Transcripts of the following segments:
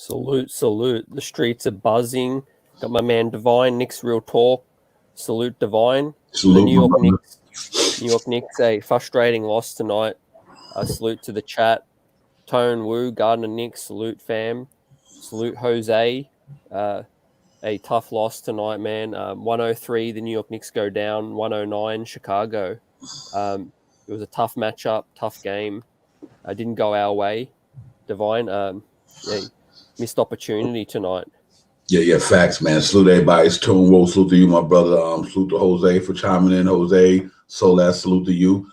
Salute, salute. The streets are buzzing. Got my man Divine, Knicks Real Talk. Salute, Divine. Salute, The New York my brother. Knicks. New York Knicks, a frustrating loss tonight. Salute to the chat. Tone Wu, Gardner Knicks. Salute, fam. Salute, Jose. A tough loss tonight, man. 103, the New York Knicks go down. 109, Chicago. It was a tough matchup, tough game. Didn't go our way. Divine, missed opportunity tonight. Yeah, facts, man. Salute everybody. It's Tone Roll. Salute to you, my brother. Salute to Jose for chiming in. Jose, Solas, salute to you.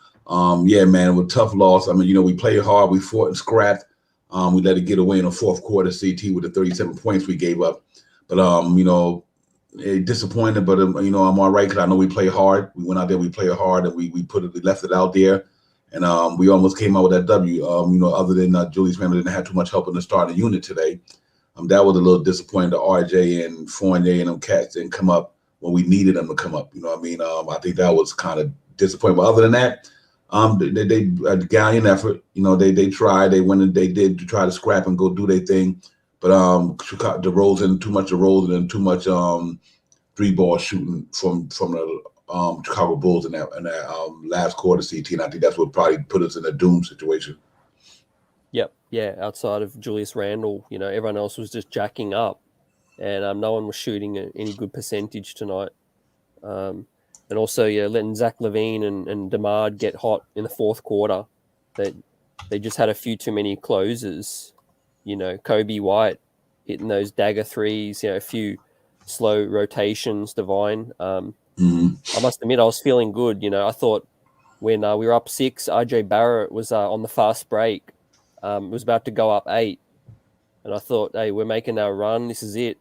Yeah, man, with tough loss. I mean, we played hard. We fought and scrapped. We let it get away in the fourth quarter, CT, with the 37 points we gave up. But, disappointed, but, I'm all right because I know we play hard. We went out there, we played hard, and we left it out there. And we almost came out with that W. Other than Julius Randle didn't have too much help in the starting unit today. That was a little disappointing. The RJ and Fournier and them cats didn't come up when we needed them to come up. You know what I mean? I think that was kind of disappointing. But other than that, they a gallant effort. They tried. They went and they did try to scrap and go do their thing. But DeRozan, too much DeRozan and too much three ball shooting from the Chicago Bulls in that last quarter, CT. And I think that's what probably put us in a doom situation. Yep. Yeah. Outside of Julius Randle, everyone else was just jacking up, and no one was shooting any good percentage tonight. And also, letting Zach LaVine and DeMar get hot in the fourth quarter. They just had a few too many closes. Kobe White hitting those dagger threes. A few slow rotations. Divine. I must admit, I was feeling good. I thought when we were up 6, RJ Barrett was on the fast break. Was about to go up 8, and I thought, hey, we're making our run. This is it.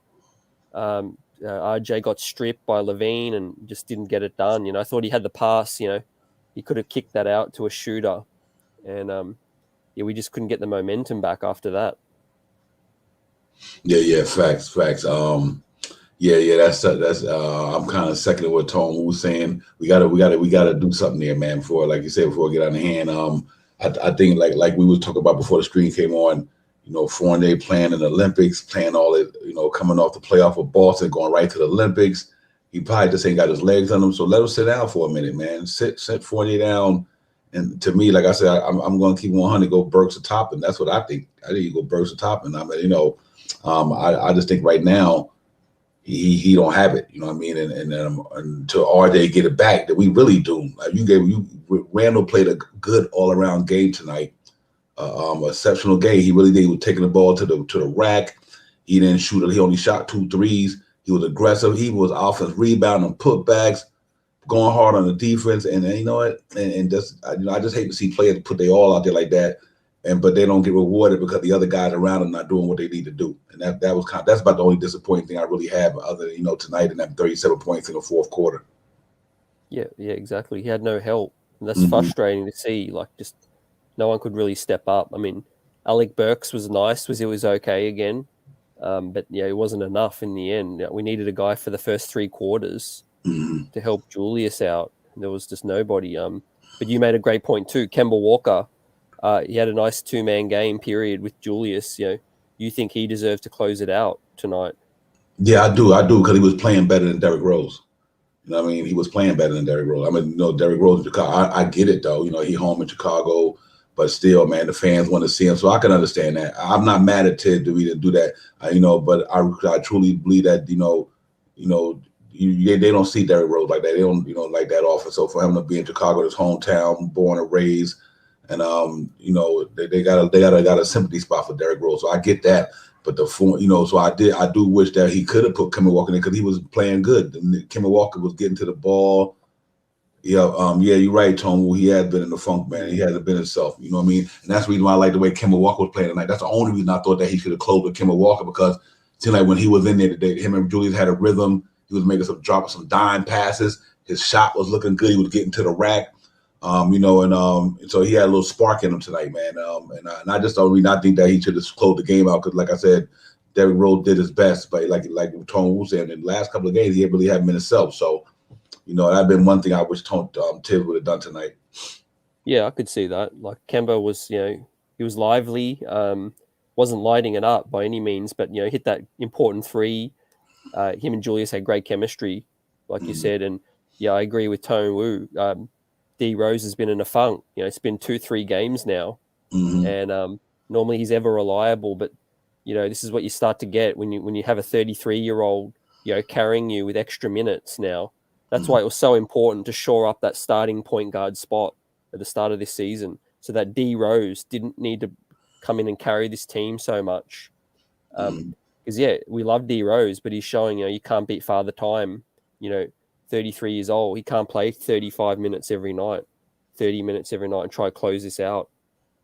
RJ got stripped by LaVine and just didn't get it done. I thought he had the pass. He could have kicked that out to a shooter, and we just couldn't get the momentum back after that. Yeah, facts. That's I'm kind of seconding what Tone was saying. We gotta do something there, man. Before, like you said, before we get out of hand. I think like we was talking about before the screen came on, Fournier playing in the Olympics, playing all it, coming off the playoff with Boston, going right to the Olympics. He probably just ain't got his legs on him. So let him sit down for a minute, man. Sit Fournier down. And to me, like I said, I'm going to keep 100, go Burks to top, and that's what I think. I think you go Burks to top, and I just think right now he don't have it. You know what I mean? And until RJ get it back, that we really do. Randall played a good all around game tonight. Exceptional game. He really did. He was taking the ball to the rack. He didn't shoot it. He only shot 2 threes. He was aggressive. He was offense rebounding, putbacks, going hard on the defense. And you know what? And just I just hate to see players put their all out there like that, but they don't get rewarded because the other guys around them not doing what they need to do. And that's about the only disappointing thing I really have, other than tonight and that 37 points in the fourth quarter. Yeah, exactly. He had no help. And that's frustrating to see. Like, just no one could really step up. I mean, Alec Burks was nice. It was okay again. But it wasn't enough in the end. We needed a guy for the first 3 quarters to help Julius out. There was just nobody. But you made a great point too. Kemba Walker, he had a nice 2-man game period with Julius. You think he deserved to close it out tonight? Yeah, I do, because he was playing better than Derrick Rose. You know what I mean? He was playing better than Derrick Rose. I mean, Derrick Rose in Chicago, I get it though. He home in Chicago, but still, man, the fans want to see him. So I can understand that. I'm not mad at Ted to do that, but I truly believe that, they don't see Derrick Rose like that. They don't, like that often. So for him to be in Chicago, his hometown, born and raised, and they got a sympathy spot for Derrick Rose. So I get that. But so I do wish that he could have put Kemba Walker in because he was playing good. And Kemba Walker was getting to the ball. Yeah, you're right, Tom. He had been in the funk, man. He hasn't been himself. You know what I mean? And that's the reason why I like the way Kemba Walker was playing tonight. That's the only reason I thought that he should have closed with Kemba Walker, because it seemed like when he was in there today, him and Julius had a rhythm. He was making some dime passes. His shot was looking good. He was getting to the rack. So he had a little spark in him tonight, man. And I just don't really not think that he should have closed the game out because, like I said, Derrick Rose did his best, but like Tone was saying, in the last couple of games, he really hadn't been himself. So, that'd been one thing I wish Tibbs would have done tonight. Yeah, I could see that. Like Kemba was, he was lively. wasn't lighting it up by any means, but hit that important three. Him and Julius had great chemistry, like you said, and yeah, I agree with Tone Wu. D Rose has been in a funk. It's been 2-3 games now, and normally he's ever reliable, but this is what you start to get when you have a 33-year-old carrying you with extra minutes now. That's why it was so important to shore up that starting point guard spot at the start of this season, so that D Rose didn't need to come in and carry this team so much. Because we love D Rose, but he's showing you can't beat Father Time. 33 years old, he can't play 35 minutes every night, 30 minutes every night, and try to close this out.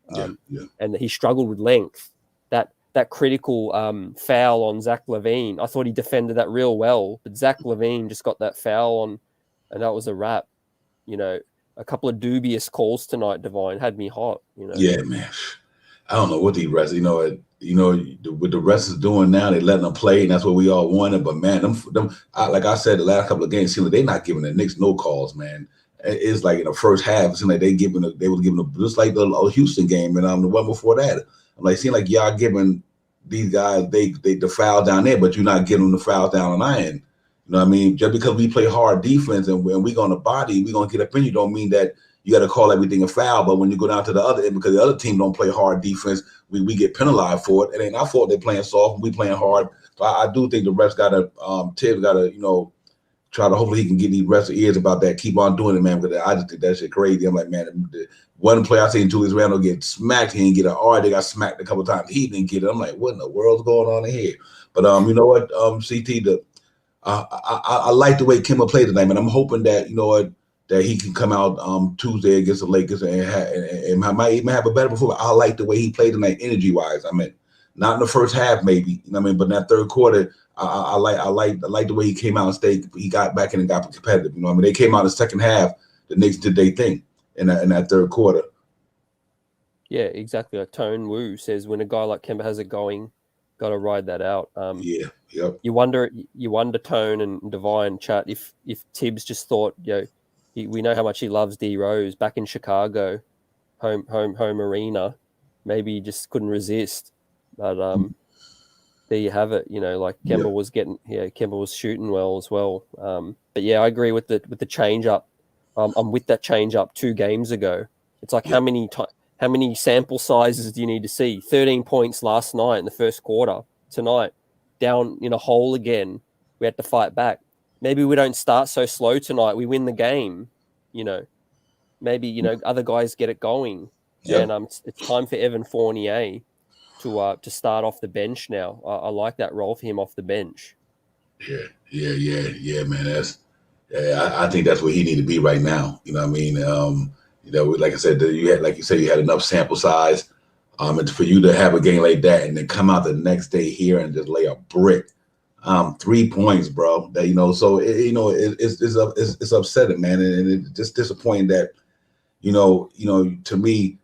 And he struggled with length. That critical foul on Zach LaVine, I thought he defended that real well, but Zach LaVine just got that foul on, and that was a wrap. A couple of dubious calls tonight, Divine, had me hot. Yeah, man. I don't know what the rest. What the rest is doing now, they letting them play, and that's what we all wanted. But man, like I said, the last couple of games, seem like they're not giving the Knicks no calls, man. It's like in the first half, it seemed like they was giving just like the Houston game and the one before that. I'm like, seeing like y'all giving these guys the foul down there, but you're not giving them the foul down on our end. You know what I mean? Just because we play hard defense and we're going to body, we're going to get up in you, don't mean that you got to call everything a foul. But when you go down to the other end, because the other team don't play hard defense, we get penalized for it. It ain't our fault they're playing soft and we playing hard. So I do think the refs got to, Tibbs got to, try to, hopefully he can get these refs ears about that. Keep on doing it, man, because I just think that shit crazy. I'm like, man, one player I seen Julius Randle get smacked, he didn't get it. Or they got smacked a couple of times, he didn't get it. I'm like, what in the world's going on in here? But you know what, CT, I like the way Kemba played tonight, man. I'm hoping that, that he can come out Tuesday against the Lakers and might even have a better performance. I like the way he played tonight, energy-wise. I mean, not in the first half, maybe, but in that third quarter, I like the way he came out and stayed. He got back in and got competitive. They came out in the second half. The Knicks did their thing in that third quarter. Yeah, exactly. Like Tone Wu says, when a guy like Kemba has it going, got to ride that out. Yep. You wonder, Tone and Divine chat, if Tibbs just thought, we know how much he loves D Rose back in Chicago, home arena. Maybe he just couldn't resist. But there you have it. Like Kemba was Kemba was shooting well as well. But yeah, I agree with the change up. I'm with that change up 2 games ago. It's like how many sample sizes do you need to see? 13 points last night in the first quarter. Tonight, down in a hole again. We had to fight back. Maybe we don't start so slow tonight. We win the game. Maybe other guys get it going. Yep. And it's time for Evan Fournier to start off the bench now. I like that role for him off the bench. Yeah, man. I think that's where he need to be right now. You know what I mean? Like I said, you had enough sample size. And for you to have a game like that and then come out the next day here and just lay a brick, 3 points, bro. So it's upsetting, man, and it's just disappointing that, to me.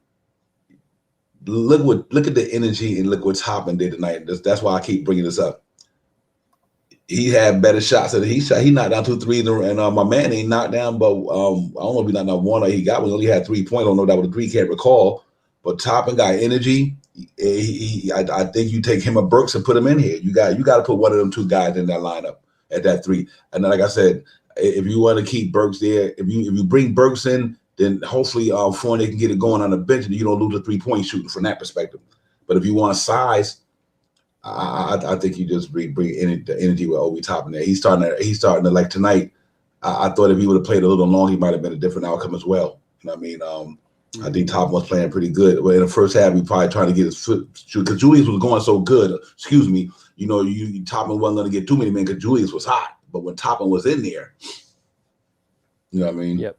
Look at the energy and look what Toppin did tonight. That's why I keep bringing this up. He had better shots than he shot. He knocked down 2 threes, and my man ain't knocked down, but I don't know if he knocked down one or he got one. He only had 3 points. I don't know if that was a 3, can't recall. But Toppin got energy. I think you take him or Burks and put him in here. You got to put one of them 2 guys in that lineup at that 3. And then, like I said, if you want to keep Burks there, if you bring Burks in, then hopefully Fournier can get it going on the bench and you don't lose the 3-point shooting from that perspective. But if you want size, I think you just bring the energy with Obi Toppin there. He's starting to like tonight. I thought if he would have played a little long, he might have been a different outcome as well. You know what I mean? I think Toppin was playing pretty good. But in the first half, he probably trying to get his foot because Julius was going so good. Excuse me. Toppin wasn't going to get too many men because Julius was hot. But when Toppin was in there, you know what I mean? Yep.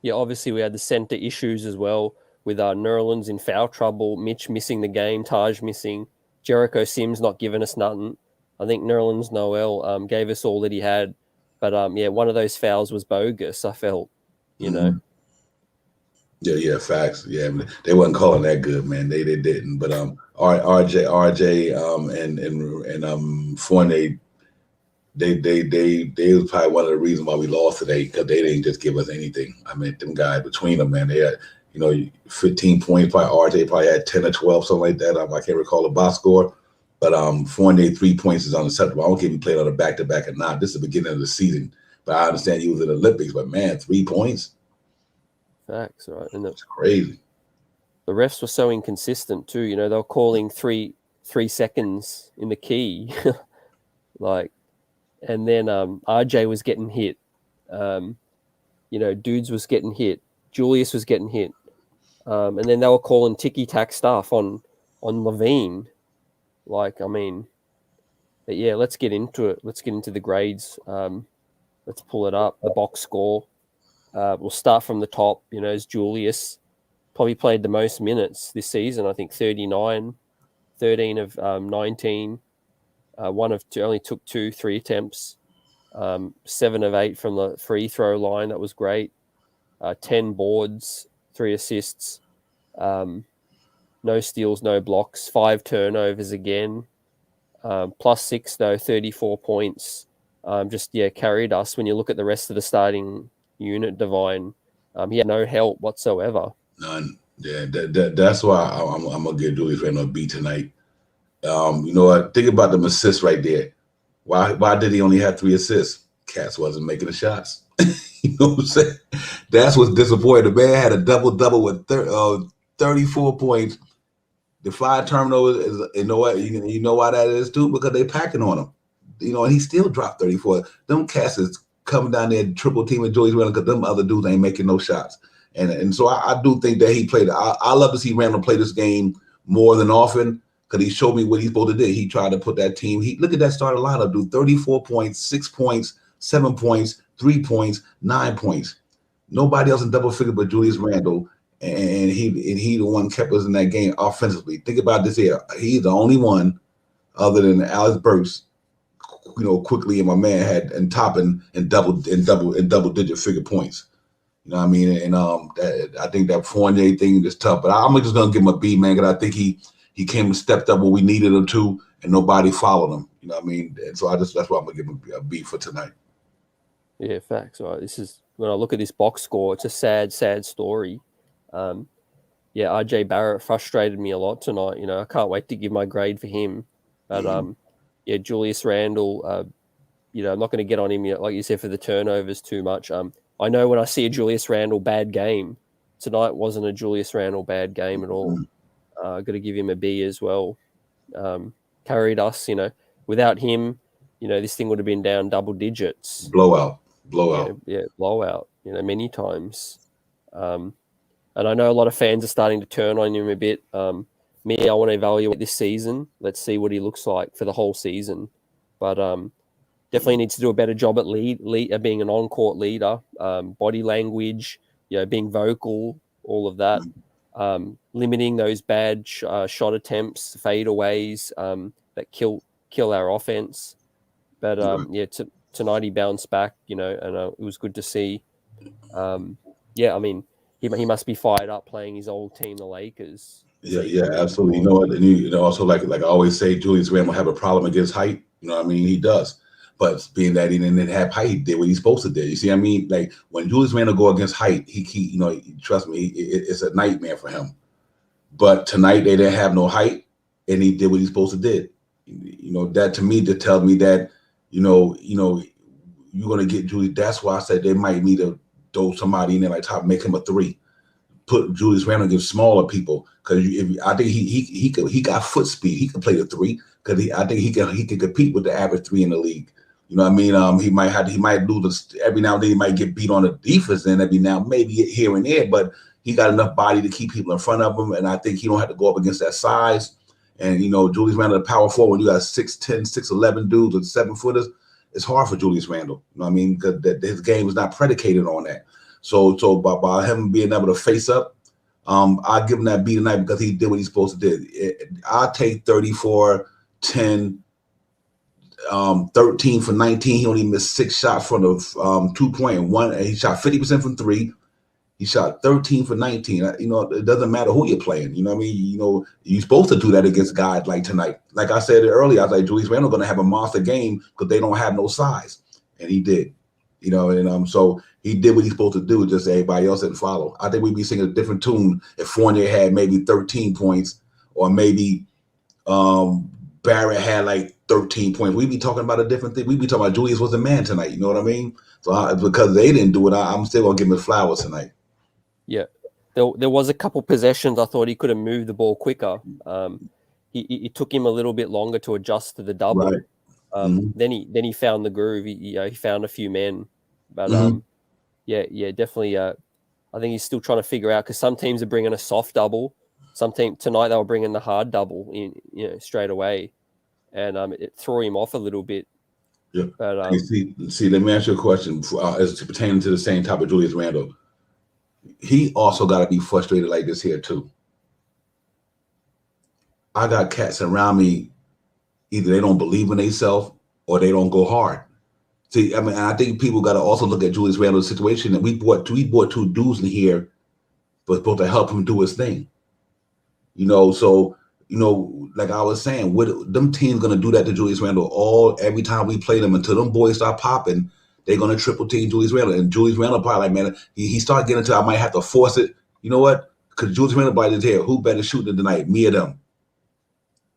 Yeah, obviously we had the center issues as well with Nerlens in foul trouble, Mitch missing the game, Taj missing, Jericho Sims not giving us nothing. I think Nerlens Noel gave us all that he had. But, one of those fouls was bogus, I felt, Yeah, facts. Yeah, they wasn't calling that good, man. They didn't. But RJ and Fournier, they was probably one of the reasons why we lost today because they didn't just give us anything. I mean, them guys between them, man, 15 points. Probably RJ probably had 10 or 12, something like that. I can't recall the box score. But Fournier 3 points is unacceptable. I don't care if he played on a back-to-back or not. This is the beginning of the season. But I understand he was in the Olympics. But, man, 3 points? Facts, right? And it's crazy. The refs were so inconsistent too. They were calling 3 seconds in the key. And then RJ was getting hit. Dudes was getting hit. Julius was getting hit. And then they were calling ticky-tack stuff on Levine. But yeah, let's get into it. Let's get into the grades. Let's pull it up. The box score. We'll start from the top. As Julius probably played the most minutes this season. I think 39, 13 of 19. One of two, only took 3 attempts. 7 of 8 from the free throw line. That was great. 10 boards, 3 assists. No steals, no blocks. 5 turnovers again. +6 though, 34 points. Carried us. When you look at the rest of the starting unit, Divine, he had no help whatsoever. None. Yeah, that's why I'm gonna give Julius Randle a B tonight. Think about the assists right there. Why did he only have 3 assists? Cats wasn't making the shots. You know what I'm saying? That's what's disappointing. The man had a double with 34 points. The 5 turnovers is, you know why that is too? Because they packing on him. And he still dropped 34. Them cats is coming down there triple teaming Julius Randle because them other dudes ain't making no shots. And so I do think that he played. I love to see Randle play this game more than often because he showed me what he's supposed to do. He tried to put that team. Look at that starting lineup, dude. 34 points, 6 points, 7 points, 3 points, 9 points. Nobody else in double figure but Julius Randle, and he the one kept us in that game offensively. Think about this here. He's the only one other than Alex Burks, quickly, and my man had and topping in double digit figure points. You know what I mean? And I think that Fournier thing is tough, but I'm just gonna give him a B, man, because I think he came and stepped up when we needed him to, and nobody followed him. You know what I mean? And so that's why I'm gonna give him a B for tonight. Yeah, facts. Right. This is when I look at this box score, it's a sad story. RJ Barrett frustrated me a lot tonight. I can't wait to give my grade for him. But Julius Randle, I'm not going to get on him, like you said, for the turnovers too much. I know when I see a Julius Randle bad game, tonight wasn't a Julius Randle bad game at all. Got to give him a B as well. Carried us, without him, this thing would have been down double digits. Blowout. Yeah, blowout, many times. And I know a lot of fans are starting to turn on him a bit. I want to evaluate this season. Let's see what he looks like for the whole season. But definitely needs to do a better job at being an on-court leader, body language, being vocal, all of that. Limiting those bad shot attempts, fadeaways that kill our offense. But tonight he bounced back, and it was good to see. He must be fired up playing his old team, the Lakers. Yeah, absolutely. And also like I always say, Julius Randle have a problem against height. You know what I mean? He does. But being that he didn't have height, he did what he's supposed to do. You see what I mean? Like when Julius Randle go against height, he trust me, it's a nightmare for him. But tonight they didn't have no height, and he did what he's supposed to do. That to me to tell me that you're gonna get Julius. That's why I said they might need to throw somebody in there like top, make him a 3. Put Julius Randle against smaller people because I think he got foot speed. He can play the 3 because I think he can compete with the average 3 in the league. You know what I mean? He might lose every now and then. He might get beat on the defense, and every now maybe here and there. But he got enough body to keep people in front of him, and I think he don't have to go up against that size. And Julius Randle, the power forward, when you got 6'10", 6'11" dudes with 7-footers, it's hard for Julius Randle. You know what I mean? Because his game is not predicated on that. So by him being able to face up, I give him that B tonight because he did what he's supposed to do. I'll take 34, 10, 13 for 19. He only missed 6 shots from the 2-point and 1. He shot 50% from 3. He shot 13 for 19. It doesn't matter who you're playing. You know what I mean? You're supposed to do that against guys like tonight. Like I said earlier, I was like, Julius Randle going to have a monster game because they don't have no size. And he did. You know, and so he did what he's supposed to do, just everybody else didn't follow. I think we'd be singing a different tune if Fournier had maybe 13 points, or maybe Barrett had like 13 points. We'd be talking about a different thing. We'd be talking about Julius was the man tonight. You know what I mean? So because they didn't do it, I'm still gonna give him his flowers tonight. Yeah, there was a couple possessions I thought he could have moved the ball quicker. It took him a little bit longer to adjust to the double. Right. Then he found the groove. He found a few men, but yeah, definitely. I think he's still trying to figure out, because some teams are bringing a soft double. Some team tonight they were bringing the hard double in, straight away, and it threw him off a little bit. Yeah. But see, let me ask you a question as pertaining to the same type of Julius Randle. He also got to be frustrated like this here too. I got cats around me, either they don't believe in themselves or they don't go hard. See, I mean, I think people got to also look at Julius Randle's situation. That we brought two dudes in here, but supposed to help him do his thing. So like I was saying, what them teams gonna do that to Julius Randle every time we play them until them boys start popping? They're gonna triple team Julius Randle, and Julius Randle probably like, man, he started getting into, I might have to force it. You know what? Because Julius Randle by his hair, who better shooting tonight? Me or them?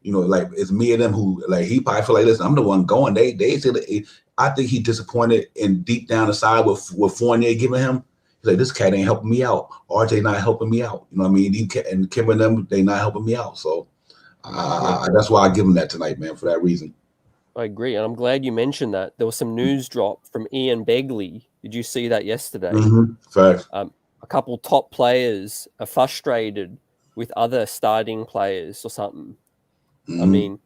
Like it's me and them who, like, he probably feel like, listen, I'm the one going. They said, I think he disappointed and deep down inside with Fournier giving him. He's like, this cat ain't helping me out. RJ not helping me out. You know what I mean? And Kim and them, they not helping me out. So that's why I give him that tonight, man, for that reason. I agree, and I'm glad you mentioned that. There was some news drop from Ian Begley. Did you see that yesterday? Facts. A couple top players are frustrated with other starting players or something. I mean,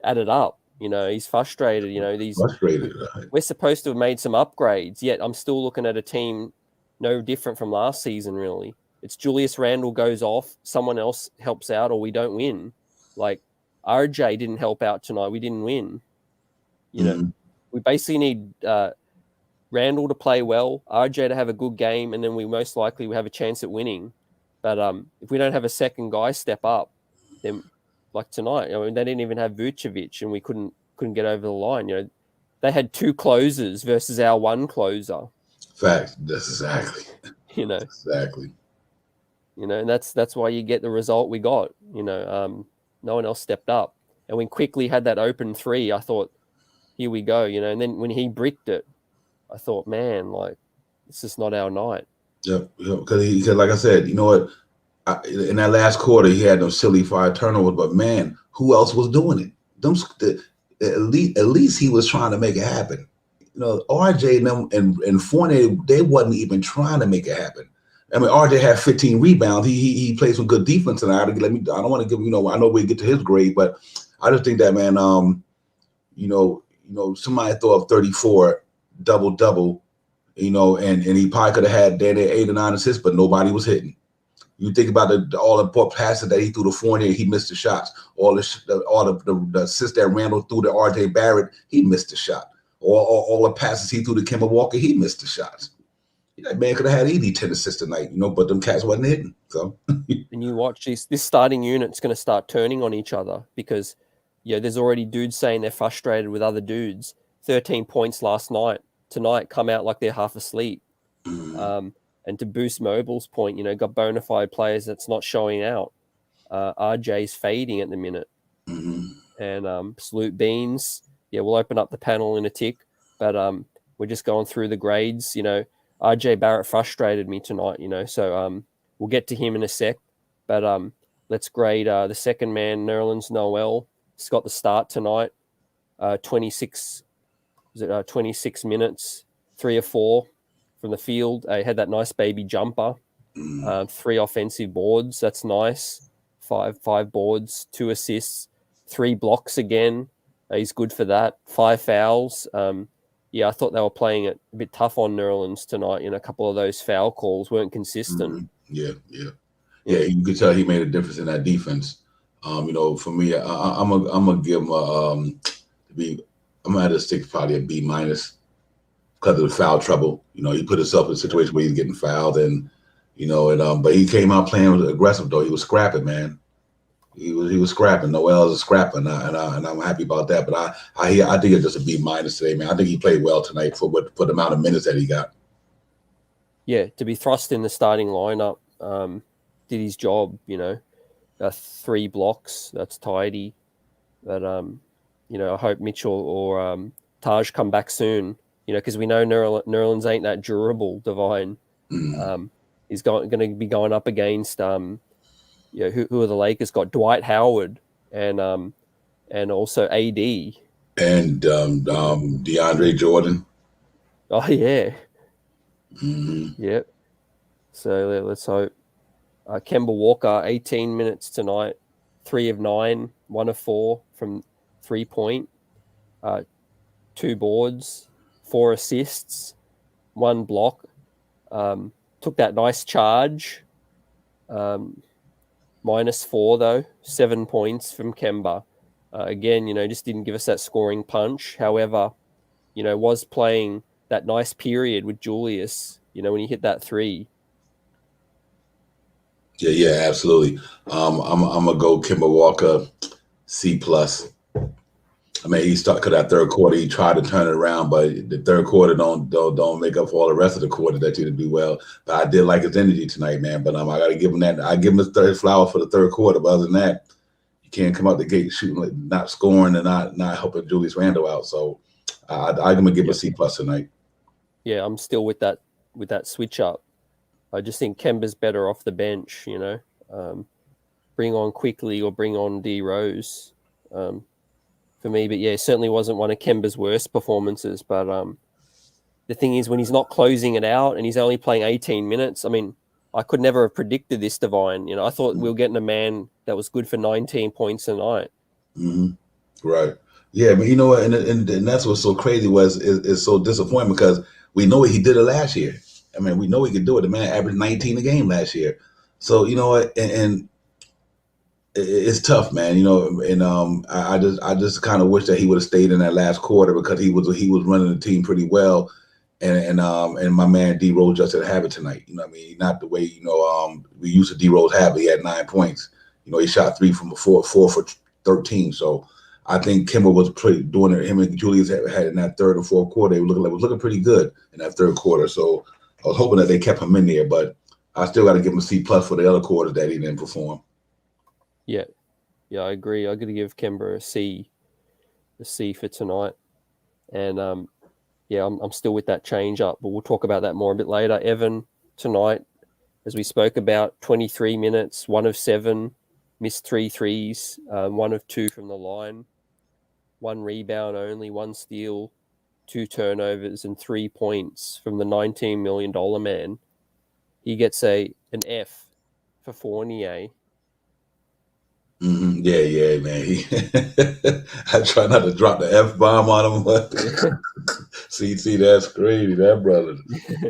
add it up. He's frustrated. Frustrated. We're supposed to have made some upgrades, yet I'm still looking at a team no different from last season, really. It's Julius Randle goes off, someone else helps out, or we don't win. Like, RJ didn't help out tonight. We didn't win. We basically need Randle to play well, RJ to have a good game, and then we most likely will have a chance at winning. But if we don't have a second guy step up, then like tonight, they didn't even have Vucevic, and we couldn't get over the line. They had two closers versus our one closer. Facts. That's exactly. Exactly. And that's why you get the result we got. No one else stepped up, and we quickly had that open three. I thought, here we go. And then when he bricked it, I thought, man, like, this is not our night. Yep. Because like I said, you know what? In that last quarter, he had those silly 5 turnovers, but man, who else was doing it? At least he was trying to make it happen. RJ and them and Fournier, they wasn't even trying to make it happen. I mean, RJ had 15 rebounds. He played some good defense tonight. I don't want to give him, I know we get to his grade, but I just think that, man, somebody throw up 34 double, and he probably could have had that 8 or 9 assists, but nobody was hitting. You think about all the passes that he threw to Fournier, he missed the shots. All the assists that Randle threw to RJ Barrett, he missed the shot. All the passes he threw to Kemba Walker, he missed the shots. That man could have had 10 assists tonight, but them cats wasn't hitting. So, and you watch this starting unit's going to start turning on each other, because there's already dudes saying they're frustrated with other dudes. 13 points last night. Tonight come out like they're half asleep. And to boost Mobile's point, got bona fide players that's not showing out. RJ's fading at the minute. And salute Beans. Yeah, we'll open up the panel in a tick, but we're just going through the grades. RJ Barrett frustrated me tonight, so we'll get to him in a sec. But let's grade the second man, Nerlens Noel. He's got the start tonight. 26 minutes, 3 or 4 from the field. He had that nice baby jumper. 3 offensive boards. That's nice. 5 boards, 2 assists, 3 blocks again. He's good for that. 5 fouls. I thought they were playing it a bit tough on Nerlens tonight. A couple of those foul calls weren't consistent. Yeah. You could tell he made a difference in that defense. For me, I'm gonna give him I'm gonna have to stick probably a B- because of the foul trouble. He put himself in a situation where he's getting fouled, and but he came out playing aggressive though. He was scrapping, man. He was scrapping. Noel's a scrapper, and I'm happy about that. But I think it's just a B minus today, man. I think he played well tonight for the amount of minutes that he got. Yeah, to be thrust in the starting lineup, did his job. 3 blocks. That's tidy. But I hope Mitchell or Taj come back soon. Because we know Nerlens ain't that durable, Divine. He's going to be going up against who are the Lakers? Got Dwight Howard and also AD and DeAndre Jordan. Oh yeah, Mm-hmm. yep. So let's hope. Kemba Walker, 18 minutes tonight, 3 of 9, 1 of 4 from 3-point, 2 boards, 4 assists, 1 block. Took that nice charge. -4 though, 7 points from Kemba. Again, just didn't give us that scoring punch. However, was playing that nice period with Julius, when he hit that 3. Yeah, absolutely. I'm gonna go Kemba Walker C+. I mean, he started that third quarter. He tried to turn it around, but the third quarter don't make up for all the rest of the quarter that he did do well. But I did like his energy tonight, man. But I got to give him that. I give him his third flower for the third quarter. But other than that, you can't come out the gate shooting, not scoring, and not helping Julius Randle out. So I'm gonna give him a C+ tonight. Yeah, I'm still with that switch up. I just think Kemba's better off the bench. Bring on Quickly or bring on D Rose. For me, but yeah, certainly wasn't one of Kemba's worst performances. But the thing is, when he's not closing it out and he's only playing 18 minutes, I mean, I could never have predicted this, Divine. I thought we were getting a man that was good for 19 points a night. Mm-hmm. Right. Yeah, but you know what? And that's what's so crazy is so disappointing because we know he did it last year. I mean, we know he could do it. The man averaged 19 a game last year. So you know what? And it's tough, man. And I just kind of wish that he would have stayed in that last quarter because he was running the team pretty well, and my man D Rose just didn't have it tonight. You know what I mean? Not the way we used to D Rose have. He had 9 points. He shot 3 from 4 for 13. So I think Kemba was doing it. Him and Julius had in that third and fourth quarter. They was looking pretty good in that third quarter. So I was hoping that they kept him in there, but I still got to give him a C+ for the other quarters that he didn't perform. Yeah, I agree. I got to give Kemba a C for tonight, and I'm still with that change up, but we'll talk about that more a bit later. Evan tonight, as we spoke about, 23 minutes, 1 of 7, missed 3 threes, 1 of 2 from the line, 1 rebound only, 1 steal, 2 turnovers, and 3 points from the $19 million man. He gets an F for Fournier. Mm-hmm. Yeah, man. I try not to drop the F-bomb on him, but see, that's crazy. That brother,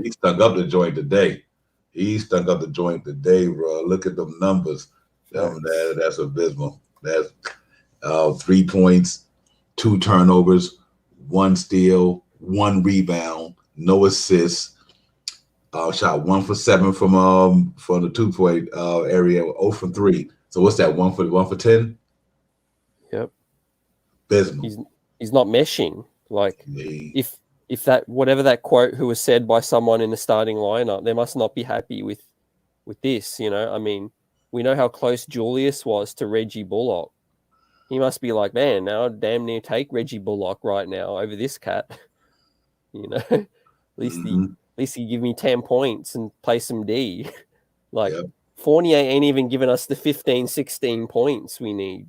he stunk up the joint today. Bro. Look at them numbers. That's abysmal. That's 3 points, 2 turnovers, 1 steal, 1 rebound, no assists. Shot 1 for 7 from the 2-point area, 0 for 3. So what's that? 1 for 10? Yep. Abysmal. He's not meshing. Like if that whatever that quote who was said by someone in the starting lineup, they must not be happy with this. I mean, we know how close Julius was to Reggie Bullock. He must be like, man, now I'd damn near take Reggie Bullock right now over this cat. At least he give me 10 points and play some D. Like. Yep. Fournier ain't even giving us the 15, 16 points we need.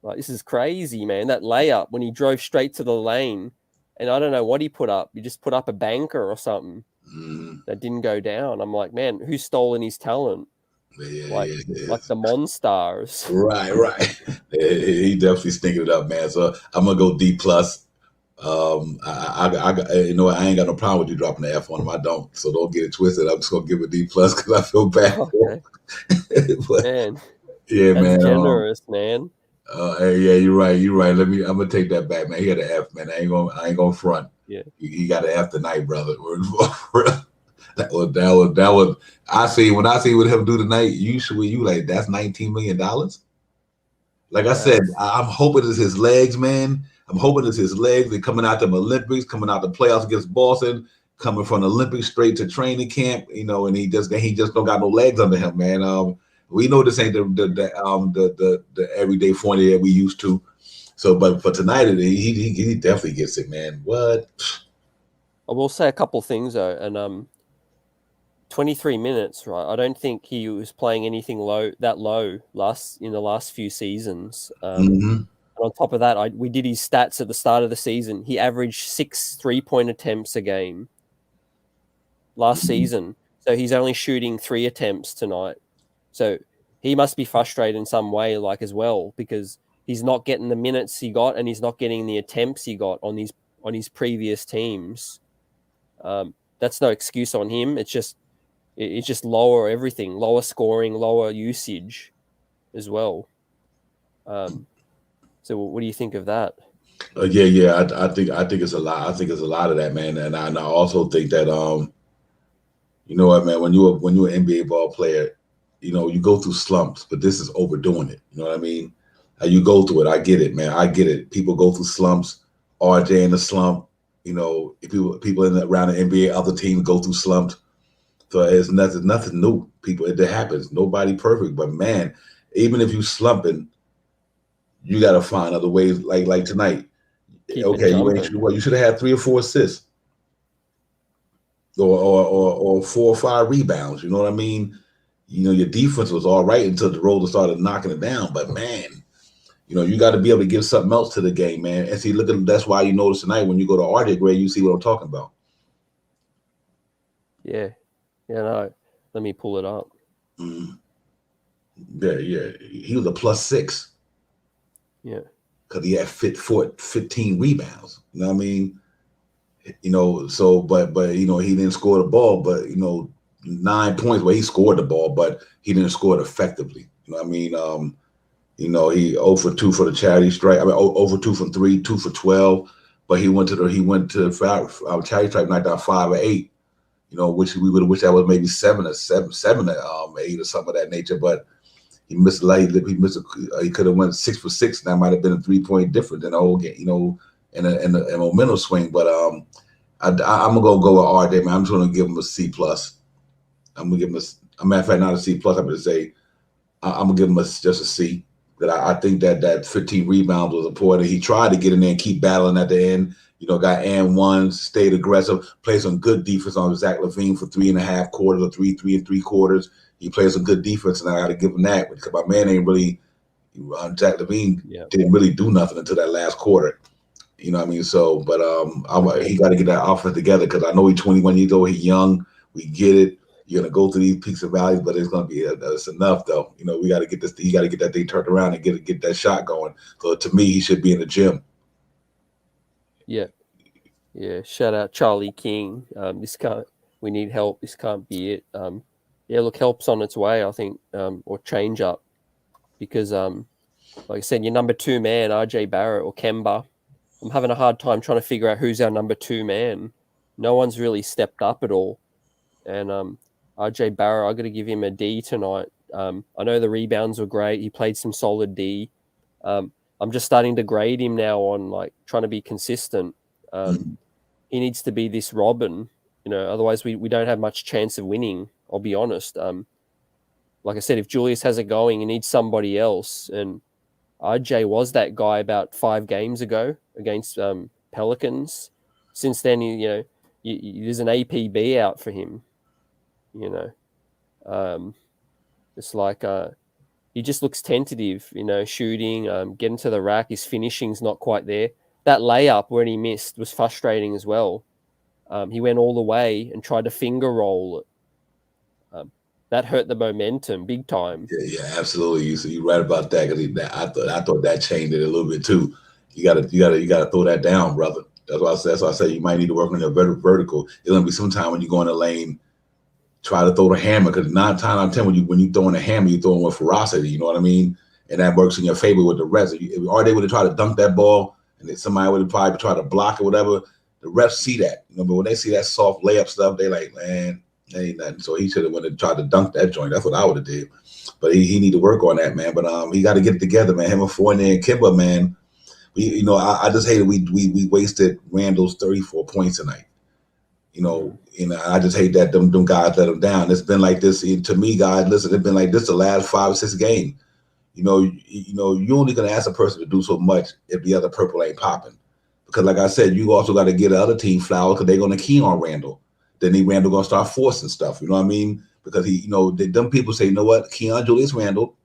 Like, this is crazy, man. That layup when he drove straight to the lane, and I don't know what he put up. He just put up a banker or something that didn't go down. I'm like, man, who's stolen his talent? Like the Monstars. Right. He definitely stinking it up, man. So I'm gonna go D+. I ain't got no problem with you dropping the F on him. I don't, so don't get it twisted. I'm just gonna give it D+ because I feel bad. Okay. But, man, yeah, that's man, generous, man. Hey, yeah, you're right. I'm gonna take that back, man. He had an F, man. I ain't gonna front. Yeah, he got an F tonight, brother. That was. I see when I see what him do tonight. You like that's $19 million. Like I said, I'm hoping it's his legs, man. I'm hoping it's his legs. They're coming out the Olympics, coming out the playoffs against Boston, coming from the Olympics straight to training camp. And he just don't got no legs under him, man. We know this ain't the everyday Fournier that we used to. So, but for tonight, he definitely gets it, man. What? I will say a couple things though, and 23 minutes, right? I don't think he was playing anything low in the last few seasons. And on top of that, we did his stats at the start of the season. He averaged 6 3-point attempts a game last season. So he's only shooting 3 attempts tonight. So he must be frustrated in some way, as well, because he's not getting the minutes he got and he's not getting the attempts he got on his previous teams. That's no excuse on him. It's just lower everything, lower scoring, lower usage as well. So what do you think of that? Yeah. I think it's a lot. I think it's a lot of that, man. And I also think that you know what, man, when you're an NBA ball player, you go through slumps, but this is overdoing it. You know what I mean? You go through it. I get it, man. I get it. People go through slumps. RJ in the slump. People around the NBA, other teams go through slumps. So it's nothing new. It happens. Nobody perfect, but man, even if you slumping, you got to find other ways. Like tonight, you should have had 3 or 4 assists, or 4 or 5 rebounds. You know what I mean? Your defense was all right until the DeRozan started knocking it down. But man, you got to be able to give something else to the game, man. And see, that's why you notice tonight when you go to RJ grade, you see what I'm talking about. Yeah. Yeah, no. Let me pull it up. Yeah. He was a +6. Yeah. Because he had 15 rebounds. You know what I mean? So but he didn't score the ball, but 9 points where he scored the ball, but he didn't score it effectively. You know what I mean? He 0 for 2 for the charity strike. I mean 0 for 2 from 3, 2 for 12. But he went to the charity strike, knocked out 5 or 8. Which we would have wished that was maybe 7 or 8 or something of that nature. But he missed a lot. He could have went 6 for 6. And that might have been a 3-point difference in the whole game, in a momentum swing. But I'm gonna go with RJ, man. I'm just gonna give him a C+. I'm gonna give him a matter of fact, not a C+. I'm gonna say I'm gonna give him just a C. That I think that 15 rebounds was important. He tried to get in there and keep battling at the end. Got and ones, stayed aggressive, played some good defense on Zach LaVine for 3.5 quarters or 3 3.75. He played some good defense, and I got to give him that because my man ain't really. Zach LaVine didn't really do nothing until that last quarter. You know what I mean? So, but he got to get that offense together because I know he's 21 years old. He's young. We get it. You're gonna go through these peaks and valleys, but it's gonna be it's enough though. We got to get this. He got to get that thing turned around and get that shot going. So to me, he should be in the gym. Yeah. Shout out Charlie King. We need help. This can't be it. Look, help's on its way, I think, or change up, because like I said, your number 2 man, RJ Barrett or Kemba. I'm having a hard time trying to figure out who's our number 2 man. No one's really stepped up at all, and RJ Barrett, I got to give him a D tonight. I know the rebounds were great. He played some solid D. I'm just starting to grade him now on trying to be consistent. He needs to be this Robin, otherwise we don't have much chance of winning. I'll be honest. Like I said, if Julius has it going, he needs somebody else. And RJ was that guy about 5 games ago against Pelicans. Since then, there's an APB out for him. It's like he just looks tentative, shooting, getting to the rack. His finishing's not quite there. That layup when he missed was frustrating as well. He went all the way and tried to finger roll it. That hurt the momentum big time. Yeah, absolutely. You're right about that because I thought that changed it a little bit too. You gotta throw that down, brother. That's why I say you might need to work on your vertical. It's gonna be sometime when you go in the lane, try to throw the hammer, because 9 times out of 10 when you throwing a hammer, you throwing with ferocity. You know what I mean? And that works in your favor with the rest. Or they would have tried to dunk that ball, and then somebody would have probably tried to block or whatever. The refs see that, but when they see that soft layup stuff, they like, man, Ain't nothing. So he should have went and tried to dunk that joint. That's what I would have did. But he need to work on that, man. But he got to get it together, man. Him and Fournier and Kimba, man. I just hated we wasted Randall's 34 points tonight. I just hate that them guys let him down. It's been like this to me, guys. Listen, it's been like this the last 5 or 6 games. You only gonna ask a person to do so much if the other purple ain't popping. Because like I said, you also got to get the other team flowers because they're gonna key on Randall. Then Randall gonna start forcing stuff. You know what I mean? Because them people say, you know what, key on Julius Randall,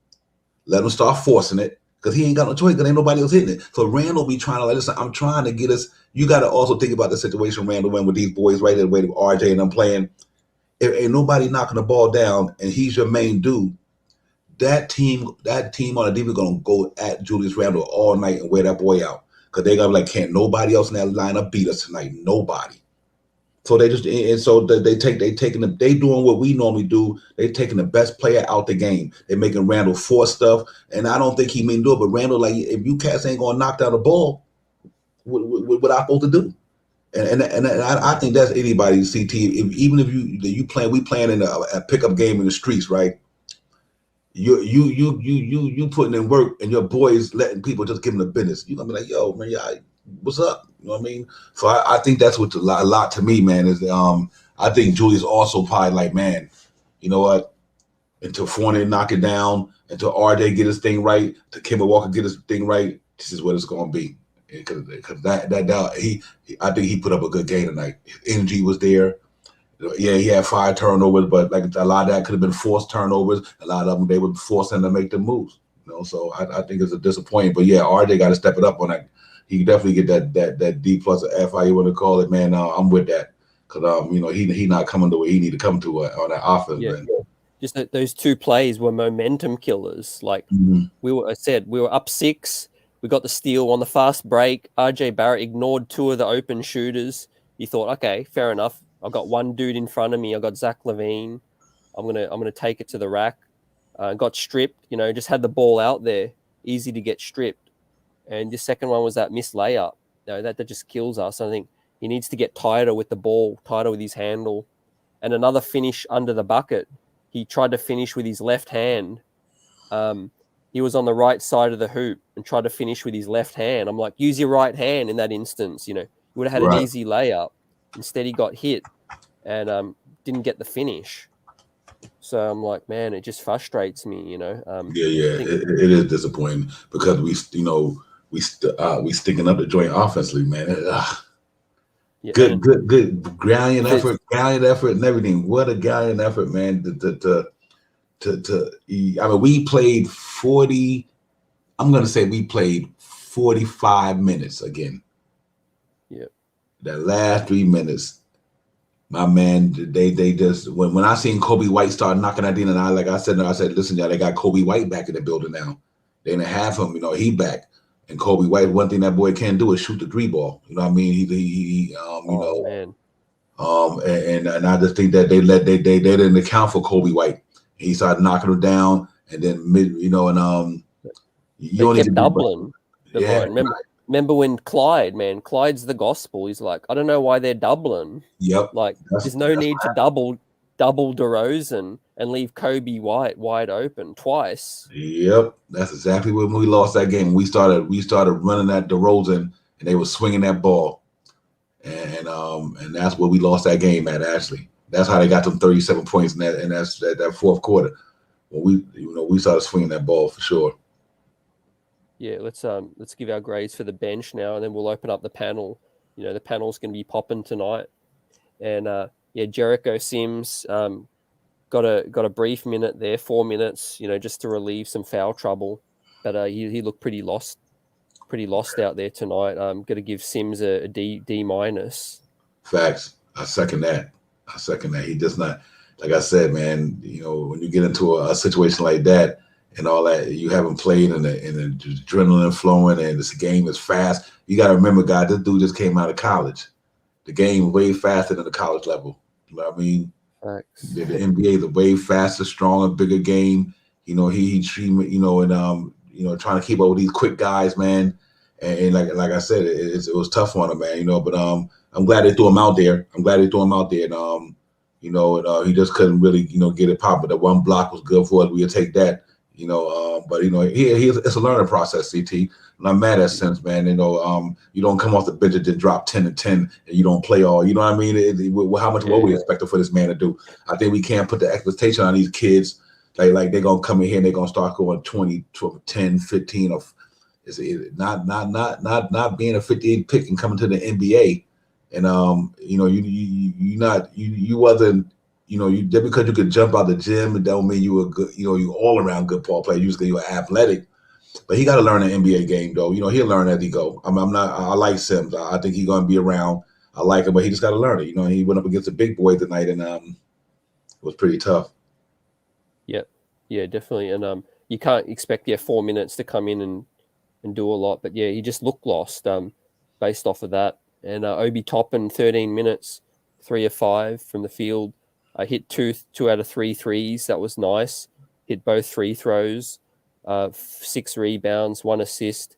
let him start forcing it because he ain't got no choice because ain't nobody else hitting it. So Randall be trying to listen. I'm trying to get us. You got to also think about the situation Randall went with these boys right there, the way RJ and them playing. If ain't nobody knocking the ball down and he's your main dude, that team on the defense gonna go at Julius Randall all night and wear that boy out because they gonna be like, can't nobody else in that lineup beat us tonight? Nobody. So they doing what we normally do. They taking the best player out the game. They making Randall force stuff, and I don't think he mean to do it. But Randall, like, if you cats ain't gonna knock down the ball, what I supposed to do? And I think that's anybody's CT. Even if we playing in a pickup game in the streets, right? You putting in work, and your boys letting people just give them the business. You gonna be like, yo, man, what's up? You know what I mean? So I think that's what's a lot to me, man. Is I think Julius also probably like, man, you know what? Until Fournier knock it down, until RJ get his thing right, until Kemba Walker get his thing right, this is what it's gonna be. Because I think he put up a good game tonight. His energy was there. Yeah, he had 5 turnovers, but like a lot of that could have been forced turnovers. A lot of them they were forcing him to make the moves. So I think it's a disappointment. But yeah, RJ got to step it up on that. He can definitely get that D plus or F, how you want to call it, man. I'm with that because he not coming the way he need to come to on that offense, man. Just those 2 plays were momentum killers. Like we were up 6. We got the steal on the fast break. RJ Barrett ignored 2 of the open shooters. He thought, okay, fair enough. I've got one dude in front of me. I've got Zach LaVine. I'm gonna take it to the rack. Got stripped. Just had the ball out there, easy to get stripped. And the second one was that missed layup. That just kills us. I think he needs to get tighter with the ball, tighter with his handle. And another finish under the bucket. He tried to finish with his left hand. He was on the right side of the hoop and tried to finish with his left hand. I'm like, use your right hand in that instance. You would have had an easy layup. Instead, he got hit and didn't get the finish. So I'm like, man, it just frustrates me, It is disappointing because we sticking up the joint offensively, man. Good gallant effort, and everything. What a gallant effort, man. We played 40. I'm gonna say we played 45 minutes again. Yeah. That last 3 minutes, my man, they just when I seen Kobe White start knocking at the end, and I said, listen, y'all, they got Kobe White back in the building now. They didn't have him, he back. And Kobe White, one thing that boy can do is shoot the 3 ball. You know what I mean? Man. And I just think that they didn't account for Kobe White. He started knocking him down, and then you kept doubling. Yeah. Remember when Clyde's the gospel. He's like, I don't know why they're doubling. Yep. Like, there's no need to double DeRozan and leave Kobe White wide open twice. Yep, that's exactly when we lost that game. We started running that DeRozan, and they were swinging that ball, and that's where we lost that game at. Actually, that's how they got them 37 points in that fourth quarter. When we started swinging that ball for sure. Yeah, let's give our grades for the bench now, and then we'll open up the panel. The panel's going to be popping tonight, and Jericho Sims got a brief minute there, 4 minutes, just to relieve some foul trouble, but he looked pretty lost out there tonight. Got to give Sims a D minus. Facts. I second that. He does not, like I said, man. When you get into a situation like that. And all that, you haven't played and the adrenaline flowing and this game is fast. You got to remember, guys, this dude just came out of college. The game way faster than the college level. You know what I mean? Right. The NBA is a way faster, stronger, bigger game. He trying to keep up with these quick guys, man. And like I said, it was tough on him, man. But I'm glad they threw him out there. And and he just couldn't really, get it popping. The one block was good for us. We'll take that, but it's a learning process, CT. And I'm mad at Sims, man. You don't come off the bench and just drop 10 and 10 and you don't play all. You know what I mean? How much what we expecting for this man to do? I think we can't put the expectation on these kids. Like they're gonna come in here and they're gonna start going 20, 12, 10, 15 of not being a 58 pick and coming to the NBA. And you wasn't, just because you could jump out the gym, it don't mean you were good, you all around good ball player. Usually you're athletic. But he got to learn the NBA game, though. He'll learn as he go. I like Sims. I think he's going to be around. I like him, but he just got to learn it. He went up against a big boy tonight, and it was pretty tough. Yeah, definitely. And you can't expect 4 minutes to come in and do a lot. But yeah, he just looked lost based off of that. And Obi Toppin, 13 minutes, 3 of 5 from the field. Hit two out of 3 threes. That was nice. Hit both free throws. 6 rebounds, 1 assist,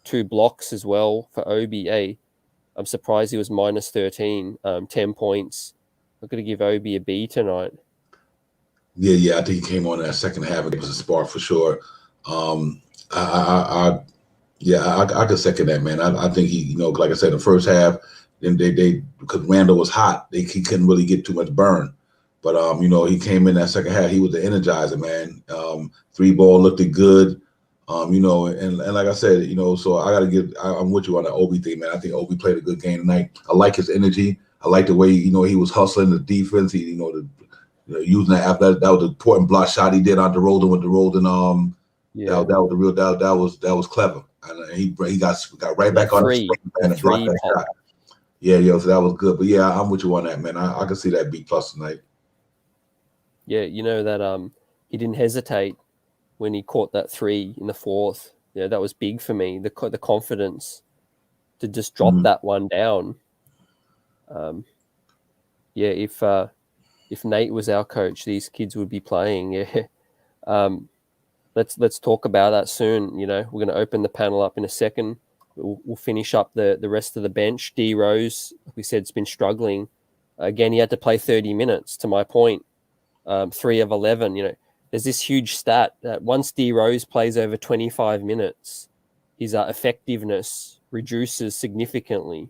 2 blocks as well for Obi. Hey, I'm surprised he was minus 13, 10 points. I'm going to give Obi a B tonight. Yeah, I think he came on in that second half. It was a spark for sure. I could second that, man. I think he, like I said, the first half, then they because Randall was hot, he couldn't really get too much burn. But he came in that second half. He was the energizer, man. 3-ball looked good. And like I said, so I gotta I'm with you on the Obi thing, man. I think Obi played a good game tonight. I like his energy. I like the way he was hustling the defense. He using that athletic. That was an important block shot he did on DeRozan with DeRozan. That was the real that was clever. And he got right back on the screen and blocked that shot. Yeah, so that was good. But yeah, I'm with you on that, man. I can see that B+ tonight. Yeah, that he didn't hesitate when he caught that 3 in the fourth. Yeah, that was big for me. The confidence to just drop that one down. If Nate was our coach, these kids would be playing. Yeah. Let's talk about that soon. We're going to open the panel up in a second. We'll finish up the rest of the bench. D Rose, like we said, has been struggling. Again, he had to play 30 minutes. To my point, 3 of 11. There's this huge stat that once D Rose plays over 25 minutes, his effectiveness reduces significantly,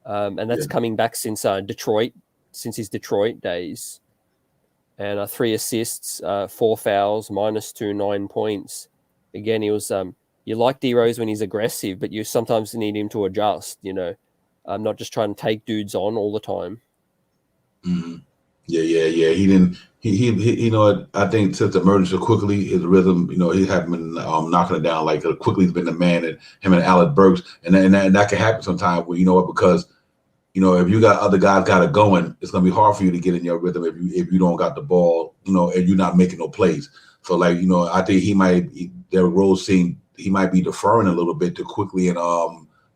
and that's coming back since his Detroit days. And 3 assists, 4 fouls, -2, 9 points. Again, he was. You like D Rose when he's aggressive, but you sometimes need him to adjust. Not just trying to take dudes on all the time. Mm-hmm. Yeah. He didn't. He I think since the merger so quickly, his rhythm, he hadn't been knocking it down like quickly. He's been the man, and him and Alec Burks, and that can happen sometimes. Because if you got other guys got it going, it's gonna be hard for you to get in your rhythm if you don't got the ball, and you're not making no plays. So I think Derrick Rose he might be deferring a little bit too quickly and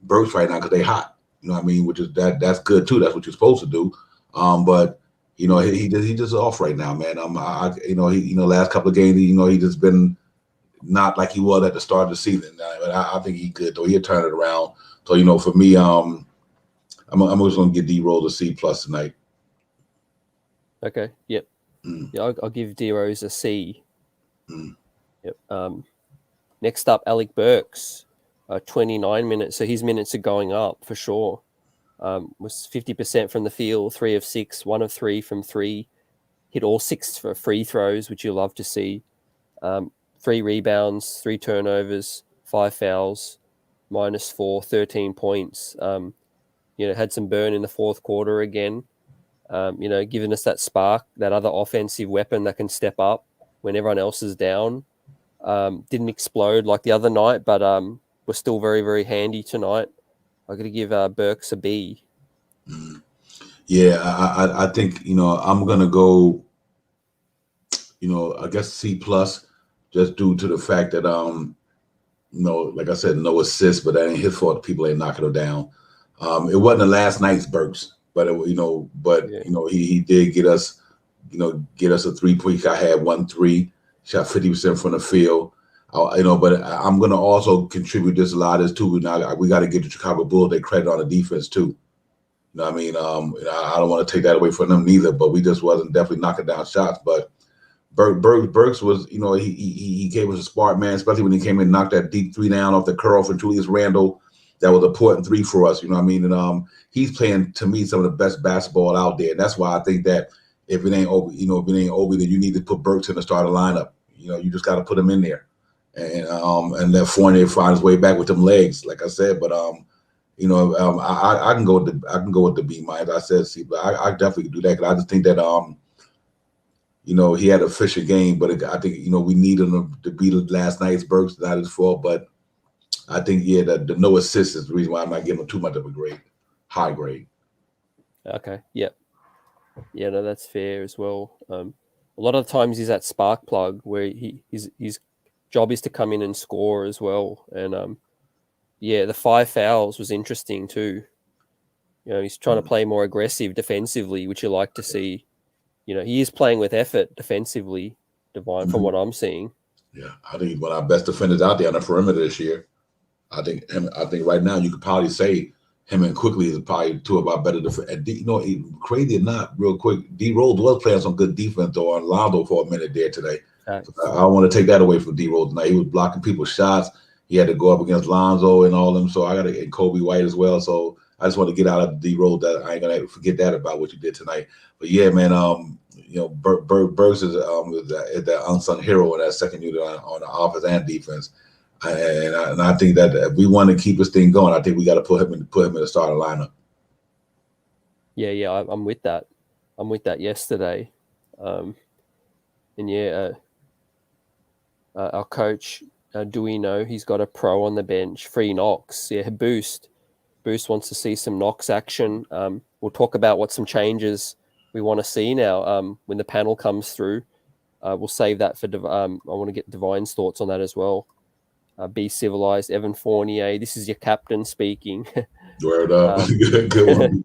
Burks right now because they hot. Which is that's good too. That's what you're supposed to do. But he just off right now, man. Last couple of games, he just been not like he was at the start of the season. But I think he good though. He'll turn it around. So for me, I'm just gonna give D Rose a C+ tonight. Okay. Yep. Yeah, I'll give D Rose a C. Yep. Next up, Alec Burks, 29 minutes. So his minutes are going up for sure. Was 50% from the field, 3 of 6, 1 of 3 from 3. Hit all 6 for free throws, which you love to see. 3 rebounds, 3 turnovers, 5 fouls, -4, 13 points. Had some burn in the fourth quarter again. Giving us that spark, that other offensive weapon that can step up when everyone else is down. Didn't explode like the other night, but was still very, very handy tonight. I'm going to give Burks a B. Yeah, I think, I'm going to go, I guess C+, just due to the fact that, like I said, no assists, but that ain't his fault. People ain't knocking him down. It wasn't the last night's Burks, but, he did get us a 3-point. I had 1 3, shot 50% from the field. But I'm going to also contribute this a lot as too. Now we got to give the Chicago Bulls their credit on the defense too. You know what I mean? I don't want to take that away from them neither, but we just wasn't definitely knocking down shots. But Burks was, he gave us a spark, man, especially when he came in and knocked that deep three down off the curl for Julius Randle. That was an important three for us, you know what I mean? And he's playing, to me, some of the best basketball out there. And that's why I think that if it ain't Obi, then you need to put Burks in the starting lineup. You just got to put him in there, and let Fournier find his way back with them legs, like I said. But I can go with the B minus. I said C, but I definitely could do that because I just think that he had a efficient game, but I think we needed him to beat last night's Burks, not his fault. But I think the no assist is the reason why I'm not giving him too much of a grade, high grade. Okay. Yep. Yeah, no, that's fair as well. A lot of times he's that spark plug where his job is to come in and score as well. And the 5 fouls was interesting too. He's trying to play more aggressive defensively, which you like to see. He is playing with effort defensively, Divine, from what I'm seeing. Yeah, I think he's one of our best defenders out there on the perimeter this year. I think right now you could probably say him and Quickly is probably two of our better defenders. Crazy or not, real quick, D Rose was playing some good defense though on Londo for a minute there today. So I don't want to take that away from D Rose tonight. He was blocking people's shots. He had to go up against Lonzo and all of them. So and Kobe White as well. So I just want to get out of D Rose. That I ain't gonna forget that about what you did tonight. But yeah, man, Burks is that unsung hero in that second unit on the offense and defense. And I think that if we want to keep this thing going, I think we got to put him in the starting lineup. Yeah, I'm with that. I'm with that yesterday. Our coach, do we know he's got a pro on the bench, free Knox? Yeah, Boost wants to see some Knox action. We'll talk about what some changes we want to see now when the panel comes through. We'll save that for I want to get Divine's thoughts on that as well. Be civilized, Evan Fournier. This is your captain speaking. Word up. Good one.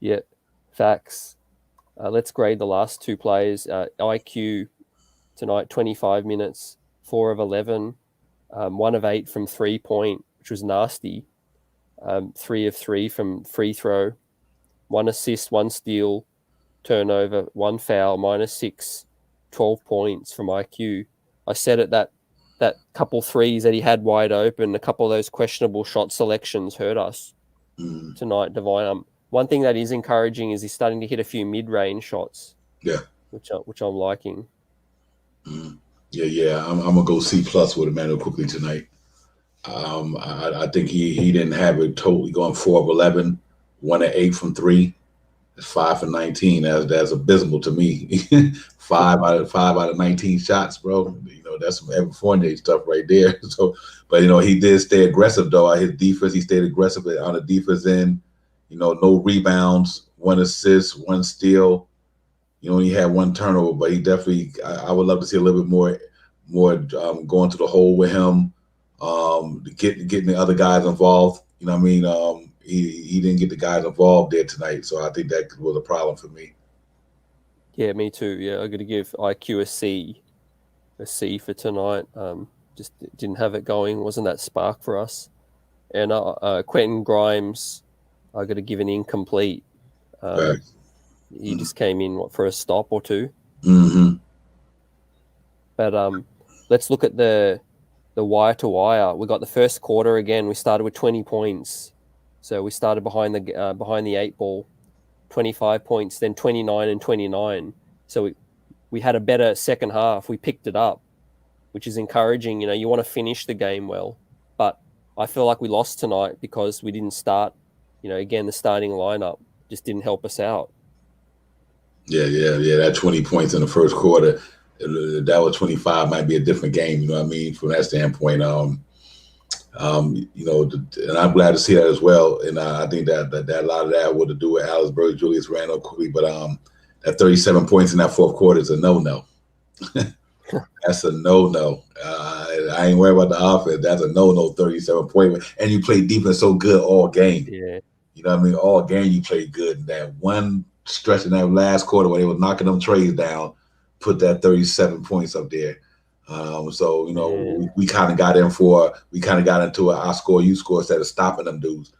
Yeah, facts. Let's grade the last 2 players. IQ tonight, 25 minutes, 4 of 11, 1 of 8 from 3-point, which was nasty. 3 of 3 from free throw, 1 assist, 1 steal, turnover, 1 foul, -6, 12 points from IQ. I said it that couple threes that he had wide open, a couple of those questionable shot selections hurt us tonight, Divine. One thing that is encouraging is he's starting to hit a few mid-range shots. Yeah, which I'm liking. Yeah. I'm gonna go C+ with Emmanuel Quickly tonight. I think he didn't have it totally going 4 of 11, 1 of 8 from 3. It's 5 for 19. That's abysmal to me. 5 out of 19 shots, bro. That's some Evan Fournier stuff right there. So, but he did stay aggressive though. His defense, he stayed aggressive on the defense end. No rebounds, 1 assist, 1 steal. He had 1 turnover, but he definitely. I would love to see a little bit more going to the hole with him, getting the other guys involved. You know what I mean? He didn't get the guys involved there tonight, so I think that was a problem for me. Yeah, me too. Yeah, I'm going to give IQ a C for tonight. Just didn't have it going. Wasn't that spark for us? And Quentin Grimes, I got to give an incomplete. He just came in for a stop or 2. Mm-hmm. But let's look at the wire to wire. We got the first quarter again. We started with 20 points. So we started behind the 8 ball, 25 points, then 29 and 29. So we had a better second half. We picked it up, which is encouraging. You want to finish the game well. But I feel like we lost tonight because we didn't start. Again, the starting lineup just didn't help us out. Yeah. That 20 points in the first quarter, that was 25 might be a different game. You know what I mean? From that standpoint, and I'm glad to see that as well. And I think that a lot of that would to do with Alex Burks, Julius Randle quickly. But that 37 points in that fourth quarter is a no-no. That's a no-no. I ain't worried about the offense. That's a no-no, 37-point. And you played defense so good all game. Yeah. You know what I mean? All game you played good. And that one stretch in that last quarter where they were knocking them trays down, put that 37 points up there. We kind of got into our score, you score instead of stopping them dudes.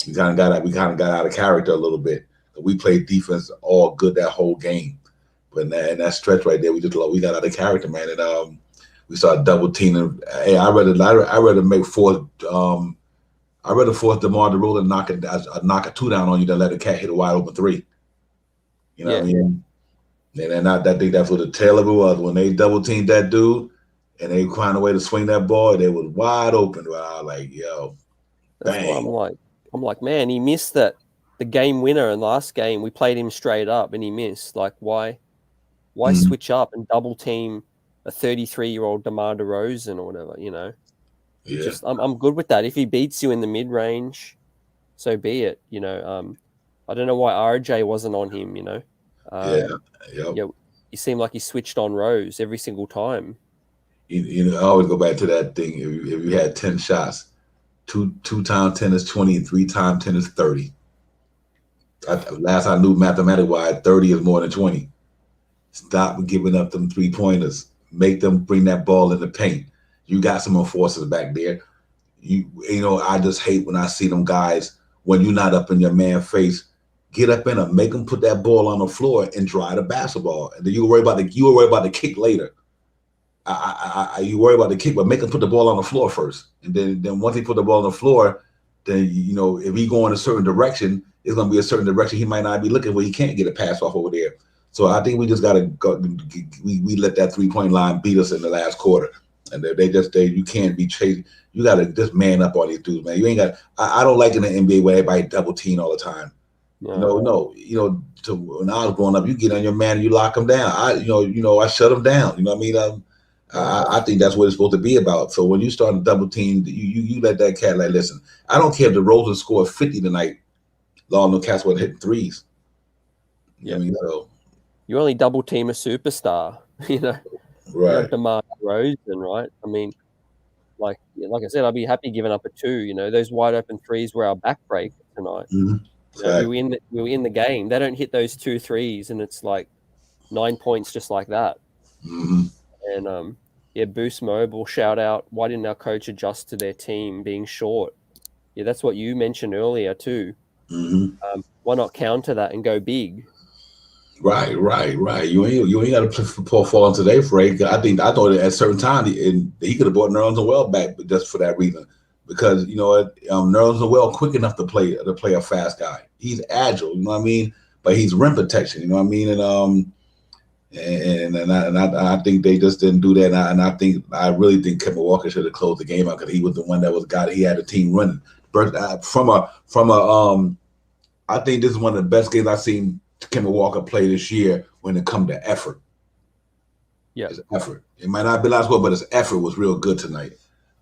We kind of got out of character a little bit. We played defense all good that whole game, but in that stretch right there, we got out of character, man, and we started double teaming. Hey, I rather make fourth. I rather force DeMar DeRozan knock a two down on you than let a cat hit a wide open three. You know what I mean? And I think that's what the tail of it was when they double teamed that dude and they found a way to swing that ball. They was wide open. Well, I was like, yo, that's bang. why I'm like, man, he missed the game winner in last game. We played him straight up and he missed. Like, why switch up and double team a 33-year-old DeMar DeRozan or whatever? You know, just I'm good with that. If he beats you in the mid range, so be it. You know, I don't know why RJ wasn't on him. You know, he seemed like he switched on Rose every single time. You know, I always go back to that thing. If you had 10 shots, two times 10 is 20, and 3 times 10 is 30. Last I knew mathematically wise, 30 is more than 20. Stop giving up them 3-pointers. Make them bring that ball in the paint. You got some enforcers back there. You know, I just hate when I see them guys when you're not up in your man face. Get up in them, make them put that ball on the floor and drive the basketball. And then you worry about the kick later. You worry about the kick, but make them put the ball on the floor first. And then once he put the ball on the floor, then you know if he go in a certain direction, it's going to be a certain direction he might not be looking where he can't get a pass off over there. So I think we just got to go. We let that 3-point line beat us in the last quarter, and you can't be chasing. You got to just man up on these dudes, man. You ain't got. I don't like in the NBA where everybody double team all the time. No. You know, when I was growing up, you get on your man and you lock him down. I shut him down. You know what I mean? I think that's what it's supposed to be about. So when you start a double team, you let that cat like, listen, I don't care if DeRozan scored 50 tonight. Long no cats wasn't hitting threes. Yeah. I mean, so you only double team a superstar, you know. Right. DeMar DeRozan, right? I mean, like I said, I'd be happy giving up a 2. You know, those wide open threes were our backbreaker tonight. Mm-hmm. You know, we were in the game. They don't hit those 2 threes, and it's like 9 points just like that. Mm-hmm. And Boost Mobile, shout out. Why didn't our coach adjust to their team being short? Yeah, that's what you mentioned earlier too. Mm-hmm. Why not counter that and go big? Right. You ain't got to fall into their fray. I thought at a certain time he could have brought Nerlens Noel back, but just for that reason, because you know Nerlens Noel quick enough to play a fast guy. He's agile, you know what I mean, but he's rim protection, you know what I mean, and I think they just didn't do that, and I really think Kemba Walker should have closed the game out because he was the one that he had a team running. But I think this is one of the best games I've seen Kemba Walker play this year when it comes to effort. Yeah, his effort. It might not be last well, but his effort was real good tonight.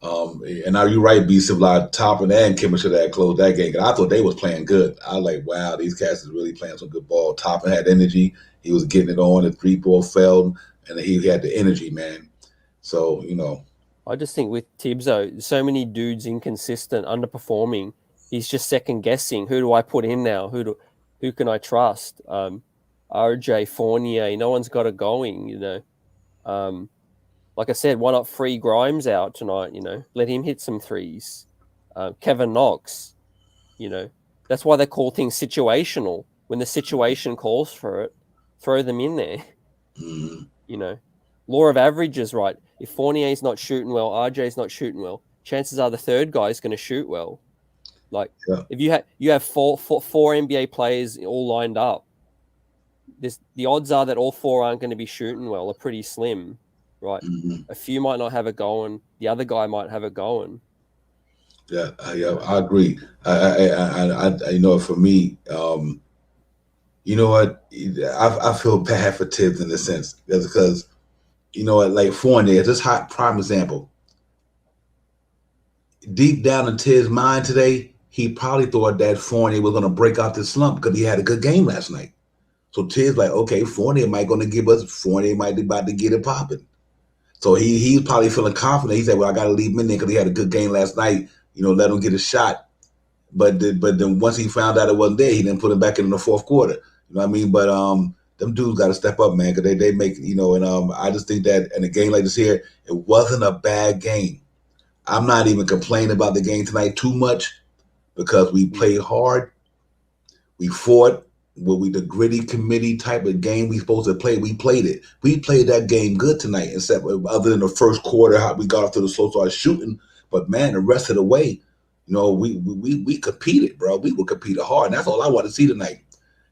And now you're right, B. Like Toppin and Kemba should have closed that game. I thought they was playing good. I was like, wow, these cats is really playing some good ball. Toppin had energy. He was getting it on. The 3-ball fell, and he had the energy, man. So, you know. I just think with Tibbs, so many dudes inconsistent, underperforming. He's just second guessing. Who do I put in now? Who can I trust? RJ, Fournier, no one's got it going, you know. Like I said, why not free Grimes out tonight, you know? Let him hit some threes. Kevin Knox, you know. That's why they call things situational. When the situation calls for it, throw them in there. Mm-hmm. You know. Law of averages, right? If Fournier's not shooting well, RJ's not shooting well, chances are the third guy's going to shoot well. Like if you have four NBA players all lined up, the odds are that all 4 aren't going to be shooting well are pretty slim, right? Mm-hmm. A few might not have it going. The other guy might have it going. Yeah, I agree. I you know, for me, you know what? I feel bad for Tibbs in a sense because, you know what, like Fournier, this hot prime example. Deep down in Tibbs' mind today, he probably thought that Fournier was going to break out this slump because he had a good game last night. So Tibbs like, okay, Fournier might be about to get it popping. So he's probably feeling confident. He said, well, I got to leave him in there because he had a good game last night. You know, let him get a shot. But then once he found out it wasn't there, he didn't put him back in the fourth quarter. You know what I mean? But them dudes got to step up, man, because they make, you know, and I just think that in a game like this here, it wasn't a bad game. I'm not even complaining about the game tonight too much because we played hard. We fought. The gritty committee type of game we supposed to play, we played it. We played that game good tonight, except other than the first quarter, how we got off to the slow start shooting. But man, the rest of the way, we competed, bro. We were competing hard, and that's all I want to see tonight.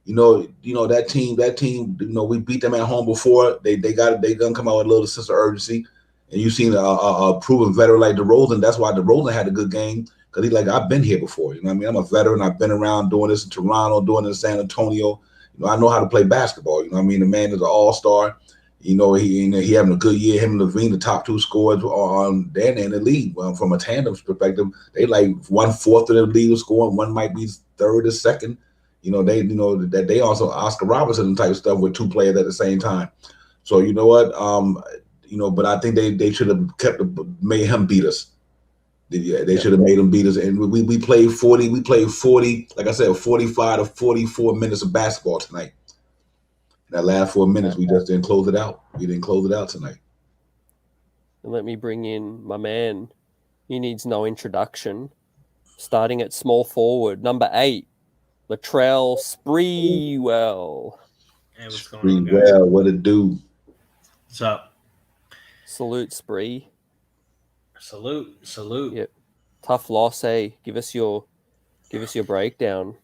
That team. We beat them at home before. They gonna come out with a little sense of urgency, and you've seen a proven veteran like DeRozan. That's why DeRozan had a good game. Because he's like, I've been here before. You know what I mean? I'm a veteran. I've been around doing this in Toronto, doing this in San Antonio. I know how to play basketball. You know what I mean? The man is an all-star. He having a good year. Him and Levine, the top two scorers on there in the league. Well, from a tandem perspective, they like 1/4 of the league was scoring. One might be third or second. That they also Oscar Robertson type of stuff with two players at the same time. So you know what? But I think they should have made him beat us. They should have made them beat us, and we played 40. We played 40, like I said, 45 to 44 minutes of basketball tonight. In that last 4 minutes, we just didn't close it out. We didn't close it out tonight. And let me bring in my man. He needs no introduction. Starting at small forward, number 8, Latrell Sprewell. Hey, what's going on, guys? Sprewell, what it do? What's up? Salute, Spree. Salute. Yep. Tough loss, hey. Give us your breakdown.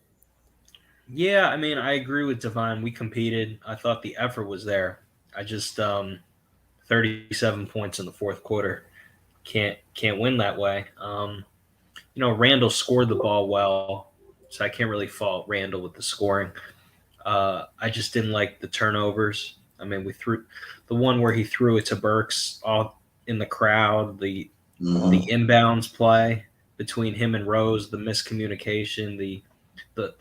Yeah, I mean, I agree with Divine. We competed. I thought the effort was there. I just 37 points in the fourth quarter. Can't win that way. Randall scored the ball well, so I can't really fault Randall with the scoring. I just didn't like the turnovers. I mean, we threw the one where he threw it to Burks all in the crowd, the inbounds play between him and Rose, the miscommunication, the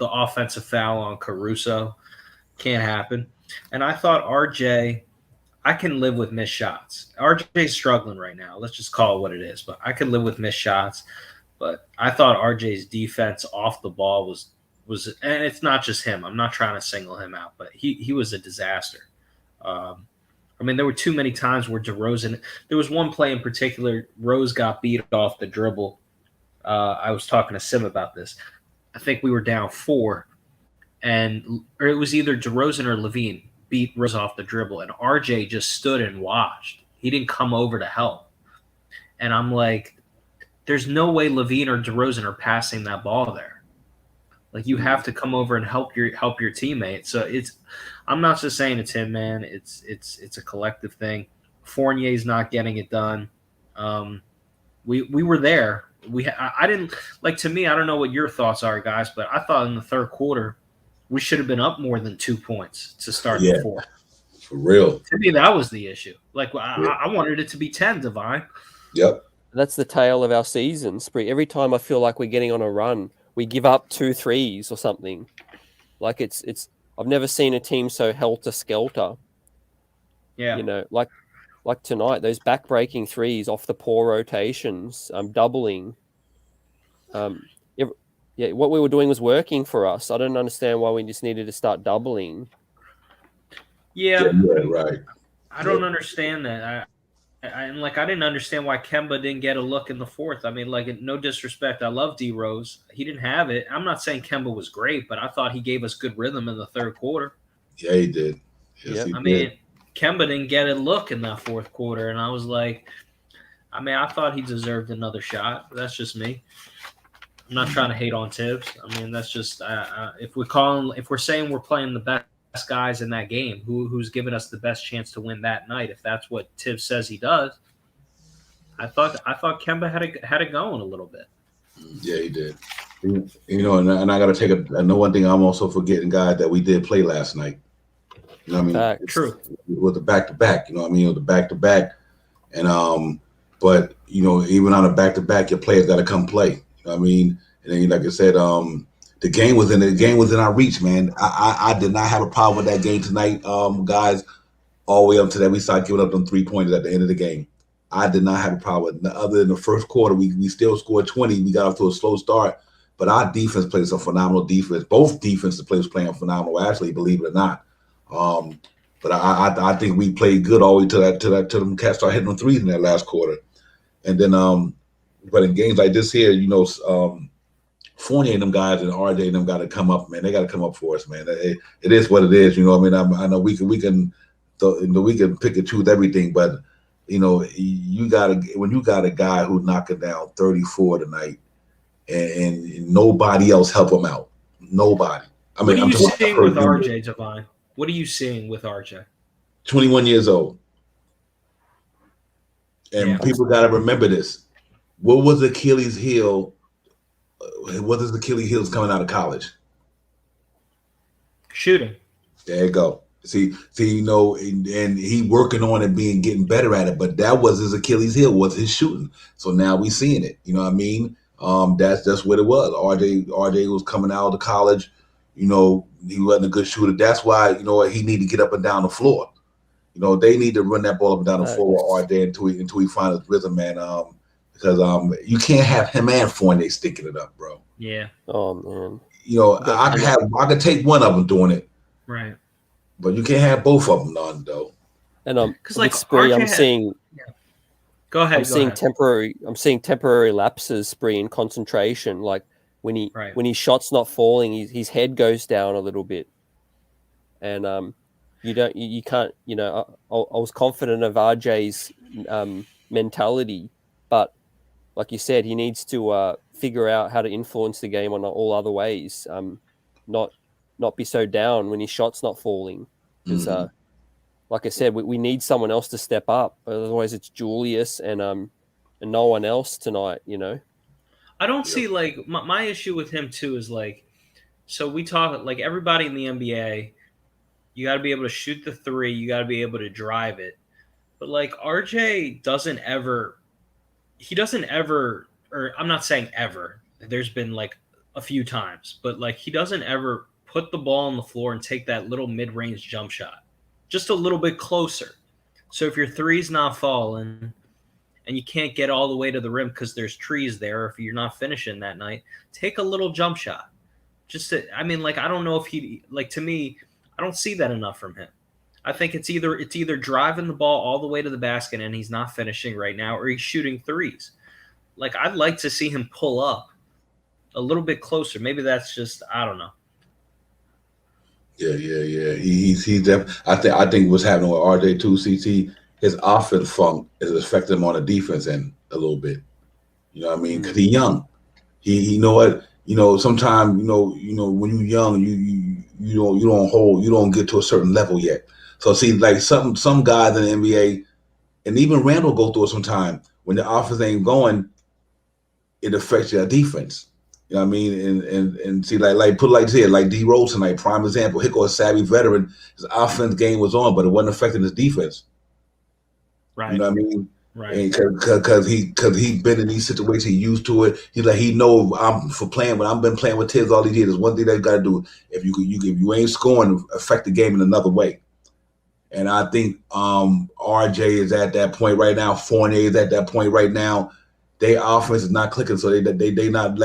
offensive foul on Caruso. Can't happen. And I thought RJ, I can live with missed shots. RJ's struggling right now. Let's just call it what it is. But I can live with missed shots. But I thought RJ's defense off the ball was and it's not just him. I'm not trying to single him out, but he was a disaster. There were too many times where DeRozan – there was one play in particular, Rose got beat off the dribble. I was talking to Sim about this. I think we were down 4, or it was either DeRozan or Levine beat Rose off the dribble, and RJ just stood and watched. He didn't come over to help. And I'm like, there's no way Levine or DeRozan are passing that ball there. Like, you have to come over and help your teammate. So I'm not just saying it's him, man. It's a collective thing. Fournier's not getting it done. We were there. I didn't like, to me, I don't know what your thoughts are, guys, but I thought in the third quarter we should have been up more than 2 points to start the fourth. For real. To me, that was the issue. Like, I wanted it to be 10, Divine. Yep. That's the tale of our season, Spree. Every time I feel like we're getting on a run, we give up 2 threes or something. Like it's I've never seen a team so helter-skelter. Yeah. Like tonight, those back-breaking threes off the poor rotations, doubling. What we were doing was working for us. I don't understand why we just needed to start doubling. Yeah, right. I don't understand that. I didn't understand why Kemba didn't get a look in the fourth. I mean, like, no disrespect, I love D Rose. He didn't have it. I'm not saying Kemba was great, but I thought he gave us good rhythm in the third quarter. Yeah, he did. Yes, he did. Mean, Kemba didn't get a look in that fourth quarter, and I was like, I thought he deserved another shot. That's just me. I'm not trying to hate on Tibbs. I mean, that's just if we're saying we're playing the best guys in that game, who's given us the best chance to win that night, if that's what Tibbs says he does. I thought Kemba had it going a little bit. Yeah, he did. And I got to take one thing I'm also forgetting, guys, that we did play last night. You know what I mean? True. With the back-to-back, you know what I mean? The back-to-back. And but even on a back-to-back, your players got to come play. You know what I mean? And then, like I said, the game was in our reach, man. I did not have a problem with that game tonight, guys. All the way up to that, we started giving up them 3-pointers at the end of the game. I did not have a problem with it. Other than the first quarter, we still scored 20. We got off to a slow start, but our defense played some phenomenal defense. Both defensive players playing phenomenal, actually, believe it or not. But I think we played good all the way to them cats start hitting them threes in that last quarter. And then, but in games like this here, Fournier and them guys and RJ and them got to come up, man. They got to come up for us, man. It is what it is, you know. I mean, I know we can pick and choose everything, but you know, when you got a guy who knocking down 34 tonight, and nobody else help him out. Nobody. I mean, what are you seeing with RJ, Divine? What are you seeing with RJ? 21 years old. And people got to remember this. What was Achilles' heel? What is Achilles' heels coming out of college? Shooting. There you go. See, you know, and he working on it, getting better at it. But that was his Achilles' heel, was his shooting. So now we seeing it. You know what I mean? That's what it was. RJ was coming out of college. You know, he wasn't a good shooter. That's why, you know, he need to get up and down the floor. You know, they need to run that ball up and down the floor with RJ until he finds his rhythm, man. Because you can't have him and Fournier sticking it up, bro. Yeah. Oh man. You know, I could take one of them doing it. Right. But you can't have both of them done, though. And because like Spree, I'm seeing. Yeah. Go ahead. I'm seeing temporary lapses, Spree, in concentration. Like when his shot's not falling, his head goes down a little bit, and you can't. You know, I was confident of RJ's mentality, but like you said, he needs to figure out how to influence the game on all other ways. Not be so down when his shot's not falling. Because, like I said, we need someone else to step up. Otherwise, it's Julius and no one else tonight. You know. I don't see like my issue with him too is like, so we talk like everybody in the NBA. You got to be able to shoot the three. You got to be able to drive it. But like RJ doesn't ever, or I'm not saying ever. There's been like a few times, but like he doesn't ever put the ball on the floor and take that little mid-range jump shot just a little bit closer. So if your three's not falling and you can't get all the way to the rim because there's trees there, or if you're not finishing that night, take a little jump shot. I don't know if to me, I don't see that enough from him. I think it's either driving the ball all the way to the basket and he's not finishing right now, or he's shooting threes. Like, I'd like to see him pull up a little bit closer. Maybe that's just, I don't know. Yeah. He's I think what's happening with RJ too, CT, his offense funk is affecting him on the defense end a little bit. You know what I mean? Because he's young. He know what, you know, sometimes, you know, when you're young, you don't get to a certain level yet. So see, like some guys in the NBA, and even Randall go through it sometimes, when the offense ain't going, it affects your defense. You know what I mean? And see, like put it like this, like D Rose tonight, prime example. Here goes a savvy veteran. His offense game was on, but it wasn't affecting his defense. Right. You know what I mean? Right. Because he been in these situations, he used to it. He know I'm for playing. When I've been playing with Tibbs all these years, there's one thing they got to do. If you ain't scoring, affect the game in another way. And I think RJ is at that point right now. Fournier is at that point right now. Their offense is not clicking, so they not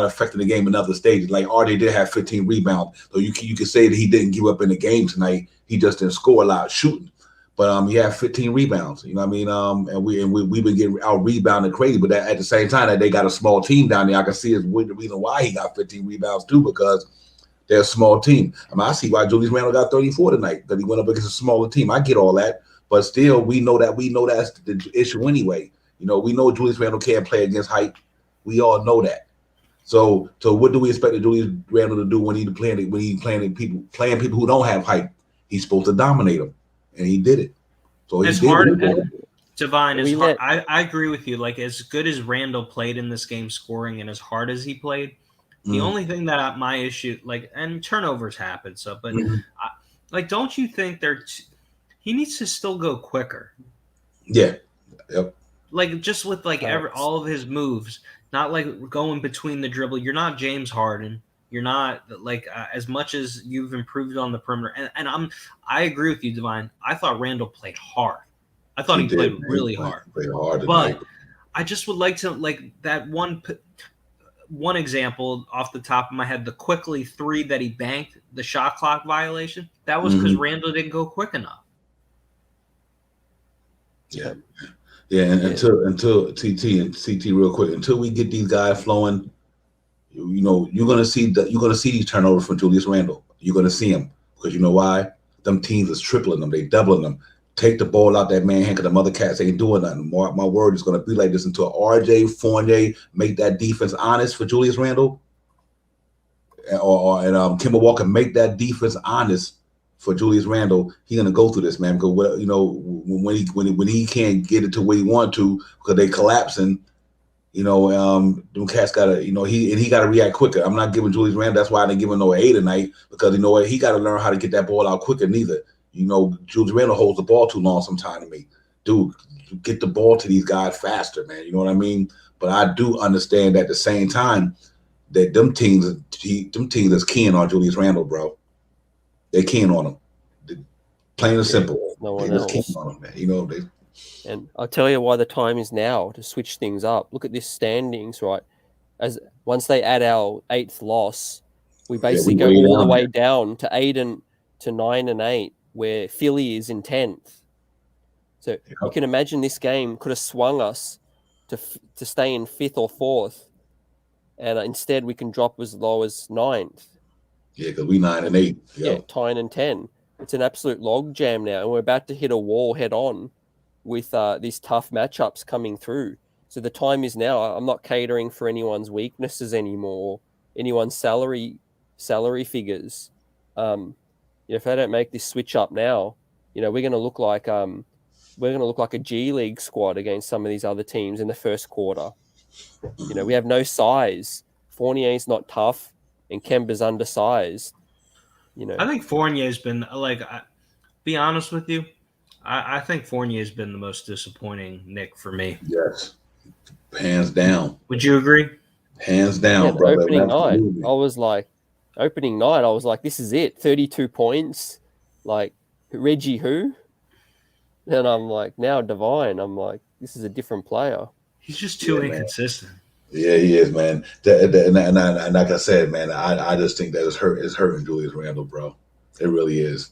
affecting the game in other stages. Like RJ did have 15 rebounds, so you can say that he didn't give up in the game tonight. He just didn't score a lot shooting, but he had 15 rebounds. You know what I mean? And we've been getting out rebounded crazy, but at the same time that they got a small team down there, I can see is the reason why he got 15 rebounds too, because they're a small team. I mean, I see why Julius Randle got 34 tonight, because he went up against a smaller team. I get all that, but still, we know that's the issue anyway. You know, we know Julius Randle can't play against height. We all know that. So what do we expect Julius Randle to do when he's playing people who don't have height? He's supposed to dominate them, and he did it. So as hard, Divine, as hard. I agree with you. Like, as good as Randle played in this game, scoring, and as hard as he played, the only thing that my issue, like, and turnovers happen. So, but don't you think he needs to still go quicker? Yeah. Yep. Like, just with all of his moves, not like going between the dribble. You're not James Harden. You're not like as much as you've improved on the perimeter. And I agree with you, Divine. I thought Randle played hard. I thought he played really hard. Played hard, but I just would like to that one example off the top of my head, the quickly three that he banked, the shot clock violation. That was because Randle didn't go quick enough. Yeah. Yeah, and until TT real quick, until we get these guys flowing, you're gonna see these turnovers from Julius Randle. You're gonna see them because you know why? Them teams is tripling them, they doubling them. Take the ball out that man hand because the mother cats ain't doing nothing. My word is gonna be like this until RJ Fournier make that defense honest for Julius Randle, and Kemba Walker make that defense honest for Julius Randle. He's gonna go through this, man. Because when he can't get it to where he want to because they collapsing. Them cats gotta, he gotta react quicker. I'm not giving Julius Randle. That's why I didn't give him no A tonight because you know what, he got to learn how to get that ball out quicker. Neither, Julius Randle holds the ball too long sometimes to me. Dude, get the ball to these guys faster, man. You know what I mean? But I do understand at the same time that them teams is keying on Julius Randle, bro. They're keying on him. Plain and simple. No one They're else. just keying on him, man. And I'll tell you why the time is now to switch things up. Look at this standings, right? As once they add our 8th loss, we basically go all the way down to 9 and 8, where Philly is in 10th. So you can imagine this game could have swung us to stay in 5th or 4th, and instead we can drop as low as 9th. Yeah, because we 9 and 8. Yeah, 9 and 10. It's an absolute log jam now, and we're about to hit a wall head on with these tough matchups coming through. So the time is now. I'm not catering for anyone's weaknesses anymore, anyone's salary figures. If they don't make this switch up now, we're going to look like a G League squad against some of these other teams in the first quarter. We have no size. Fournier's not tough, and Kemba's undersized. I think Fournier's been be honest with you. I think Fournier's been the most disappointing Knick for me. Yes, hands down. Would you agree? Hands down, brother. Opening night, I was like, this is it. 32 points. Like, Reggie who? And I'm like, now Divine. I'm like, this is a different player. He's just too inconsistent. Man. Yeah, he is, man. And like I said, man, I just think that it's hurting Julius Randle, bro. It really is.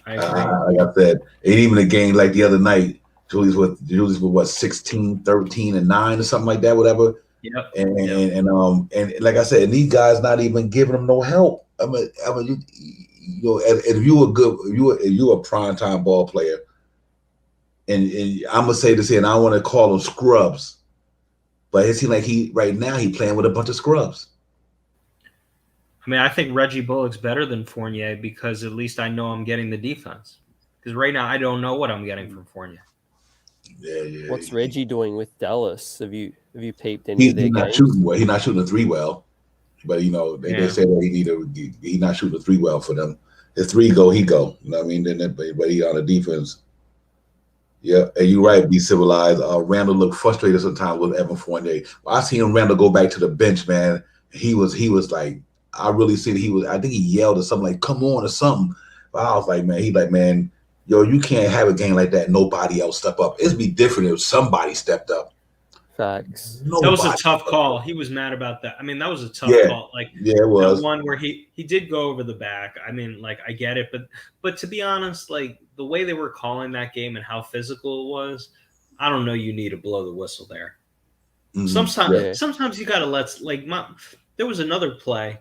Like I said, and even a game like the other night, Julius was what 16, 13, and 9 or something like that, whatever. Yep. And like I said, and these guys not even giving them no help. If you a primetime ball player, and I'm gonna say this here, and I want to call them scrubs, but it seems like right now he playing with a bunch of scrubs. I mean, I think Reggie Bullock's better than Fournier because at least I know I'm getting the defense. Because right now I don't know what I'm getting from Fournier. Yeah. What's Reggie doing with Dallas? Have you peeped any of their games? He's not shooting the 3 well, but they say that he's not shooting the 3 well for them. The 3 go, he go. You know what I mean? But he on the defense. Yeah, and you're right. Be civilized. Randall looked frustrated sometimes with Evan Fournier. I seen Randall go back to the bench, man. He was like. I really see that I think he yelled at something like, come on or something. But I was like, man, yo, you can't have a game like that. Nobody else step up. It'd be different if somebody stepped up. Facts. That was a tough call. He was mad about that. I mean, that was a tough call. It was. That one where he did go over the back. I mean, I get it. But to be honest, the way they were calling that game and how physical it was, I don't know you need to blow the whistle there. Mm-hmm. Sometimes you got to there was another play.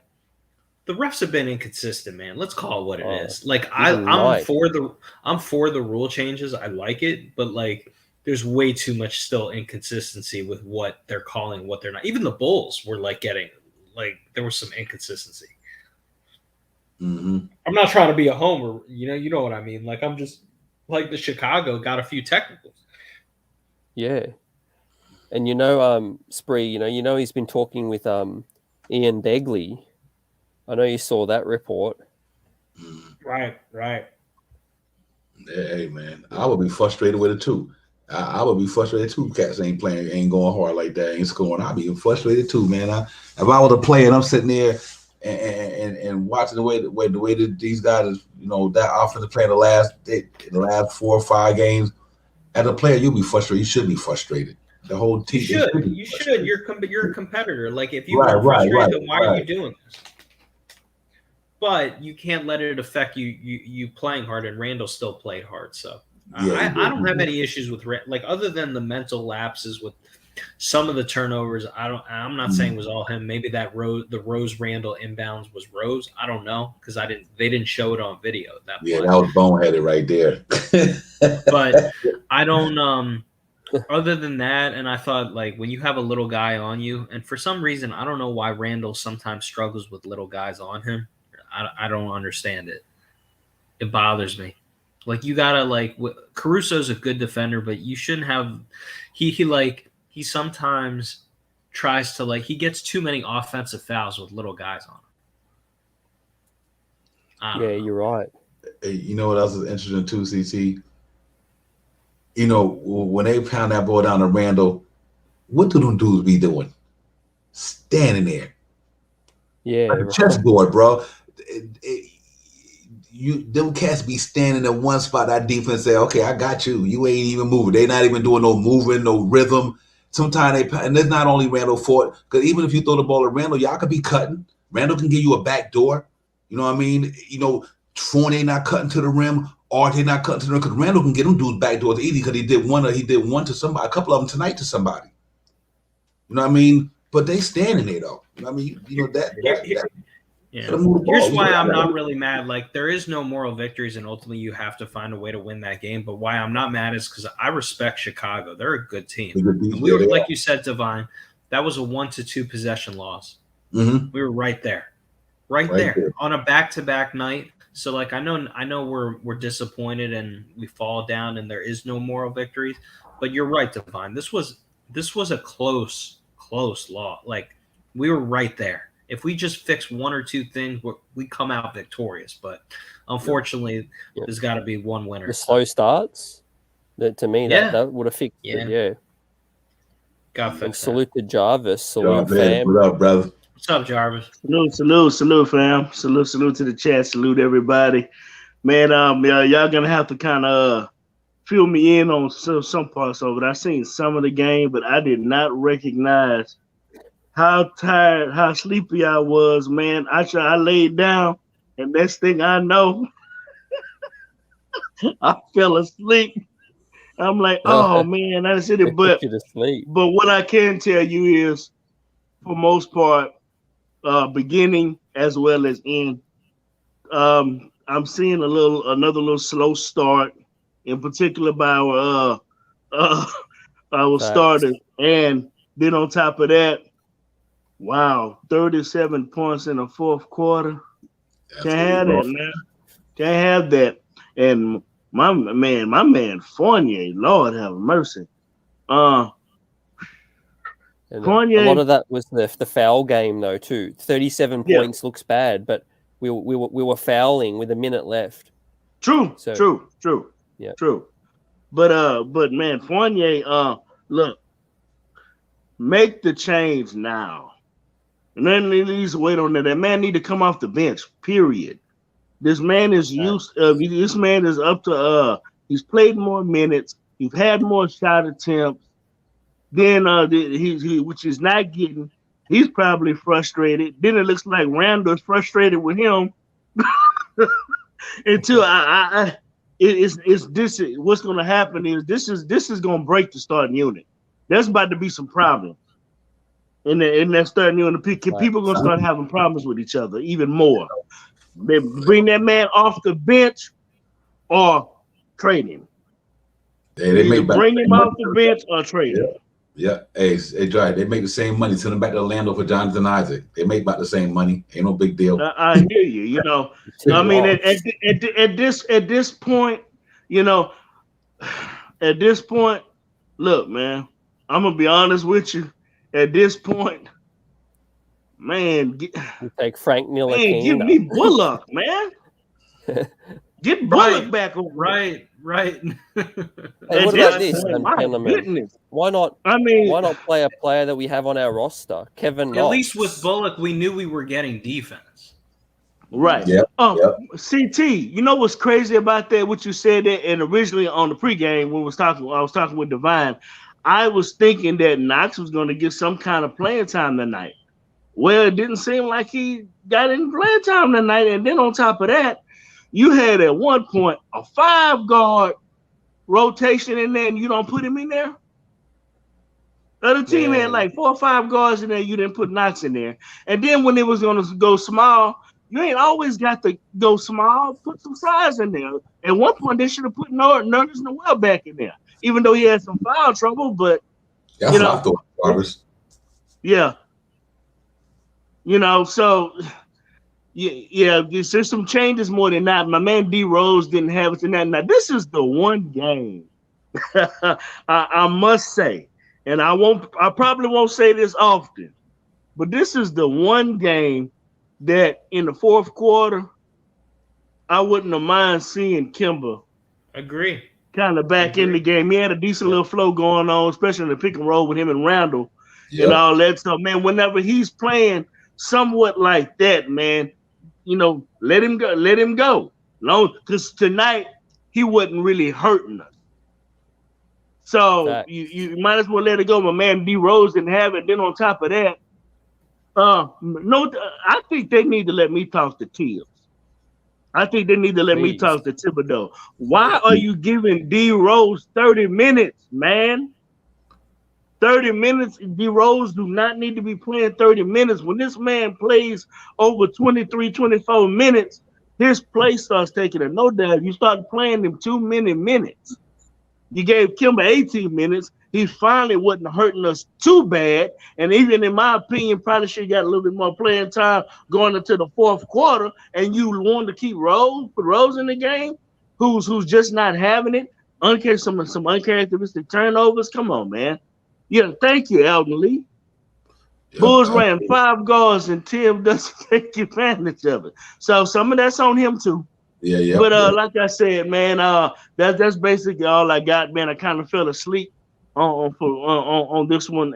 The refs have been inconsistent, man. Let's call it what it is. I'm for the rule changes. I like it, but there's way too much still inconsistency with what they're calling, what they're not. Even the Bulls were getting there was some inconsistency. Mm-hmm. I'm not trying to be a homer, you know what I mean. I'm just the Chicago got a few technicals. Yeah, and Spree, he's been talking with Ian Begley. I know you saw that report. Right. Hey, man, I would be frustrated with it too. I would be frustrated too. Cats ain't going hard like that, ain't scoring. I'd be frustrated too, man. If I was a player and I'm sitting there and watching the way that these guys, that offensive player the last 4 or 5 games, as a player, you'll be frustrated. You should be frustrated. The whole team. You should. You're a competitor. If you are frustrated, then why are you doing this? But you can't let it affect you playing hard, and Randall still played hard. So I don't have any issues with other than the mental lapses with some of the turnovers, I'm not saying was all him. Maybe the Rose Randall inbounds was Rose. I don't know because they didn't show it on video that Yeah, much. that was boneheaded right there. But I don't other than that, and I thought like when you have a little guy on you, and for some reason I don't know why Randall sometimes struggles with little guys on him. I don't understand it. It bothers me. Like you gotta Caruso's a good defender, but you shouldn't have. He sometimes tries to he gets too many offensive fouls with little guys on him. Yeah, you're right. Hey, you know what else is interesting too, CC? You know, when they pound that ball down to Randall, what do them dudes be doing? Standing there. Yeah, like a chessboard, bro. Them cats be standing in one spot. That defense say, "Okay, I got you. You ain't even moving." They not even doing no moving, no rhythm. Sometimes and there's not only Randall Ford, because even if you throw the ball at Randall, y'all could be cutting. Randall can give you a back door. You know what I mean? You know, Fournier not cutting to the rim, Arte not cutting to the rim, because Randall can get them dudes back doors easy because he did one to somebody, a couple of them tonight to somebody. You know what I mean? But they standing there though. You know what I mean? You know that. Yeah. Here's why I'm not really mad. Like there is no moral victories, and ultimately you have to find a way to win that game. But why I'm not mad is because I respect Chicago. They're a good team. And we were, like you said, Divine, that was a 1 to 2 possession loss. Mm-hmm. We were right there on a back-to-back night. So like I know we're disappointed and we fall down and there is no moral victories. But you're right, Divine. This was a close loss. Like we were right there. If we just fix one or two things, we come out victorious. But unfortunately, there's got to be one winner. The slow starts, to me, that would have fixed it. Yeah. Got fixed. And salute to Jarvis. Salute, fam. What up, brother? What's up, Jarvis? Salute, fam. Salute to the chat. Salute everybody. Man, y'all gonna have to kind of fill me in on some parts of it. I seen some of the game, but I did not recognize how tired, how sleepy I was, man. I laid down, and next thing I know, I fell asleep. I'm like, oh man, that's it. But what I can tell you is, for most part, beginning as well as end, I'm seeing another little slow start, in particular by our starters, and then on top of that. Wow, 37 points in the fourth quarter. Can't have that, man. Can't have that. And my man Fournier, Lord have mercy. Fournier, a lot of that was the foul game though too. 37 points looks bad, but we were fouling with a minute left. True. Yeah. True. But man, Fournier, look, make the change now. And then he needs to wait on that. That man need to come off the bench, period. This man is this man is up to he's played more minutes, he's had more shot attempts than which is not getting. He's probably frustrated. Then it looks like Randall's frustrated with him. Until what's gonna happen is this is gonna break the starting unit. There's about to be some problems. And that starting unit, people are gonna start having problems with each other even more. They bring that man off the bench or trade him. They bring him off the bench or trade him. Yeah, hey, Dry, they make the same money. Send him back to Orlando for Jonathan Isaac. They make about the same money. Ain't no big deal. I hear you. You know, I mean, at this point, you know, at this point, look, man, I'm gonna be honest with you. At this point, man, take Frank Miller. Man, give me Bullock, man. Get Bullock back over. Right. Hey, what about this, gentlemen? Why not? Why not play a player that we have on our roster, Kevin Knox? At least with Bullock, we knew we were getting defense. Right. CT, you know what's crazy about that? What you said that, and originally on the pregame when I was talking with Divine. I was thinking that Knox was going to get some kind of playing time tonight. Well, it didn't seem like he got any playing time tonight. And then on top of that, you had at one point a 5-guard rotation in there, and you don't put him in there. The other team had like 4 or 5 guards in there. You didn't put Knox in there. And then when it was going to go small, you ain't always got to go small. Put some size in there. At one point, they should have put Nerlens Noel back in there, even though he had some foul trouble. But that's what I thought, Jarvis. Yeah. So yeah, there's some changes more than that. My man D Rose didn't have it in that. Now this is the one game I must say. And I probably won't say this often, but this is the one game that in the fourth quarter, I wouldn't have mind seeing Kemba. Agree. Kind of back in the game. He had a decent little flow going on, especially in the pick and roll with him and Randall and all that stuff. Man, whenever he's playing somewhat like that, man, let him go. No, because tonight he wasn't really hurting us. So you might as well let it go. My man D Rose didn't have it. Then on top of that, I think they need to let me talk to Tibbs. I think they need to let me talk to Thibodeau. Why are you giving D Rose 30 minutes, man? 30 minutes. D Rose do not need to be playing 30 minutes. When this man plays over 23, 24 minutes, his play starts taking a no doubt. You start playing him too many minutes. You gave Kemba 18 minutes. He finally wasn't hurting us too bad. And even in my opinion, probably should have got a little bit more playing time going into the fourth quarter. And you want to keep put Rose in the game, who's just not having it. Some uncharacteristic turnovers. Come on, man. Yeah, thank you, Elton Lee. Bulls ran 5 guards and Tim doesn't take advantage of it. So some of that's on him too. Yeah. But like I said, man, that's basically all I got, man. I kind of fell asleep on this one,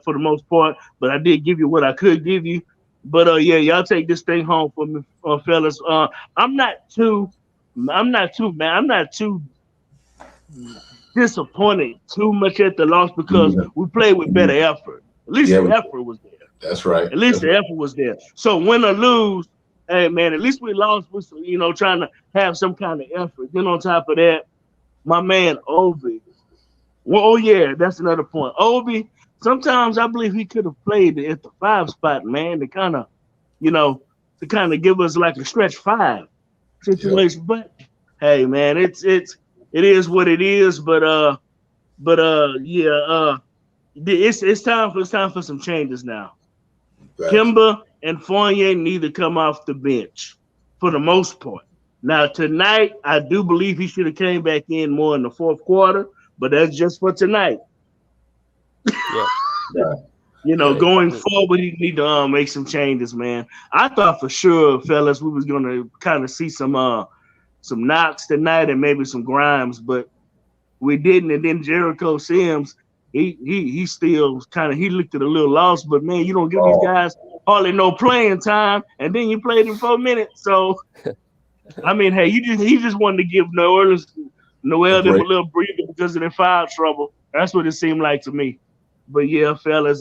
for the most part. But I did give you what I could give you. But y'all take this thing home for me, fellas. I'm not too disappointed too much at the loss because we played with better effort. At least the effort was there. That's right. At least the effort was there. So win or lose, hey man, at least we lost with trying to have some kind of effort. Then on top of that, my man Obi. Well, oh yeah, that's another point. Obi, sometimes I believe he could have played at the 5 spot, man, to kind of give us like a stretch 5 situation. Yep. But hey, man, it is what it is. But it's time for some changes now. Right. Kemba and Fournier need to come off the bench for the most part. Now tonight, I do believe he should have came back in more in the fourth quarter, but that's just for tonight. Going forward, he need to make some changes, man. I thought for sure, fellas, we was gonna kind of see some Knox tonight and maybe some Grimes, but we didn't. And then Jericho Sims, he still he looked at a little lost, but man, you don't give these guys hardly no playing time, and then you played him 4 minutes. So, I mean, hey, he just wanted to give Noel them a little breather because of their foul trouble. That's what it seemed like to me. But yeah, fellas,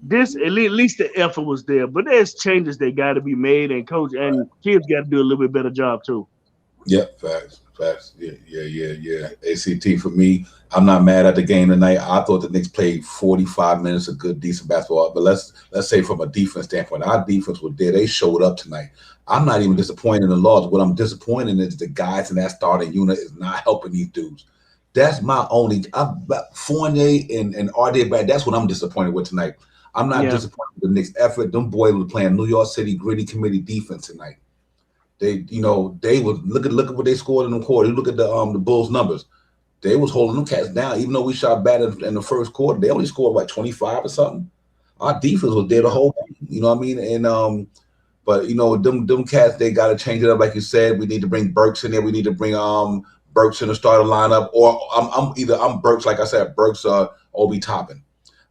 this at least the effort was there. But there's changes that got to be made, and coach and kids got to do a little bit better job too. Yep, facts. Yeah. ACT for me. I'm not mad at the game tonight. I thought the Knicks played 45 minutes of good, decent basketball. But let's say from a defense standpoint, our defense was there. They showed up tonight. I'm not even disappointed in the loss. What I'm disappointed in is the guys in that starting unit is not helping these dudes. That's my only Fournier and RJ back. That's what I'm disappointed with tonight. I'm not disappointed with the Knicks' effort. Them boys were playing New York City gritty committee defense tonight. They was look at what they scored in the quarter. You look at the Bulls numbers. They was holding them cats down, even though we shot bad in the first quarter. They only scored like 25 or something. Our defense was there the whole game. You know what I mean? And but them cats, they got to change it up, like you said. We need to bring Burks in there. We need to bring Burks in the starting lineup, or I'm Burks, like I said, Burks Obi Toppin.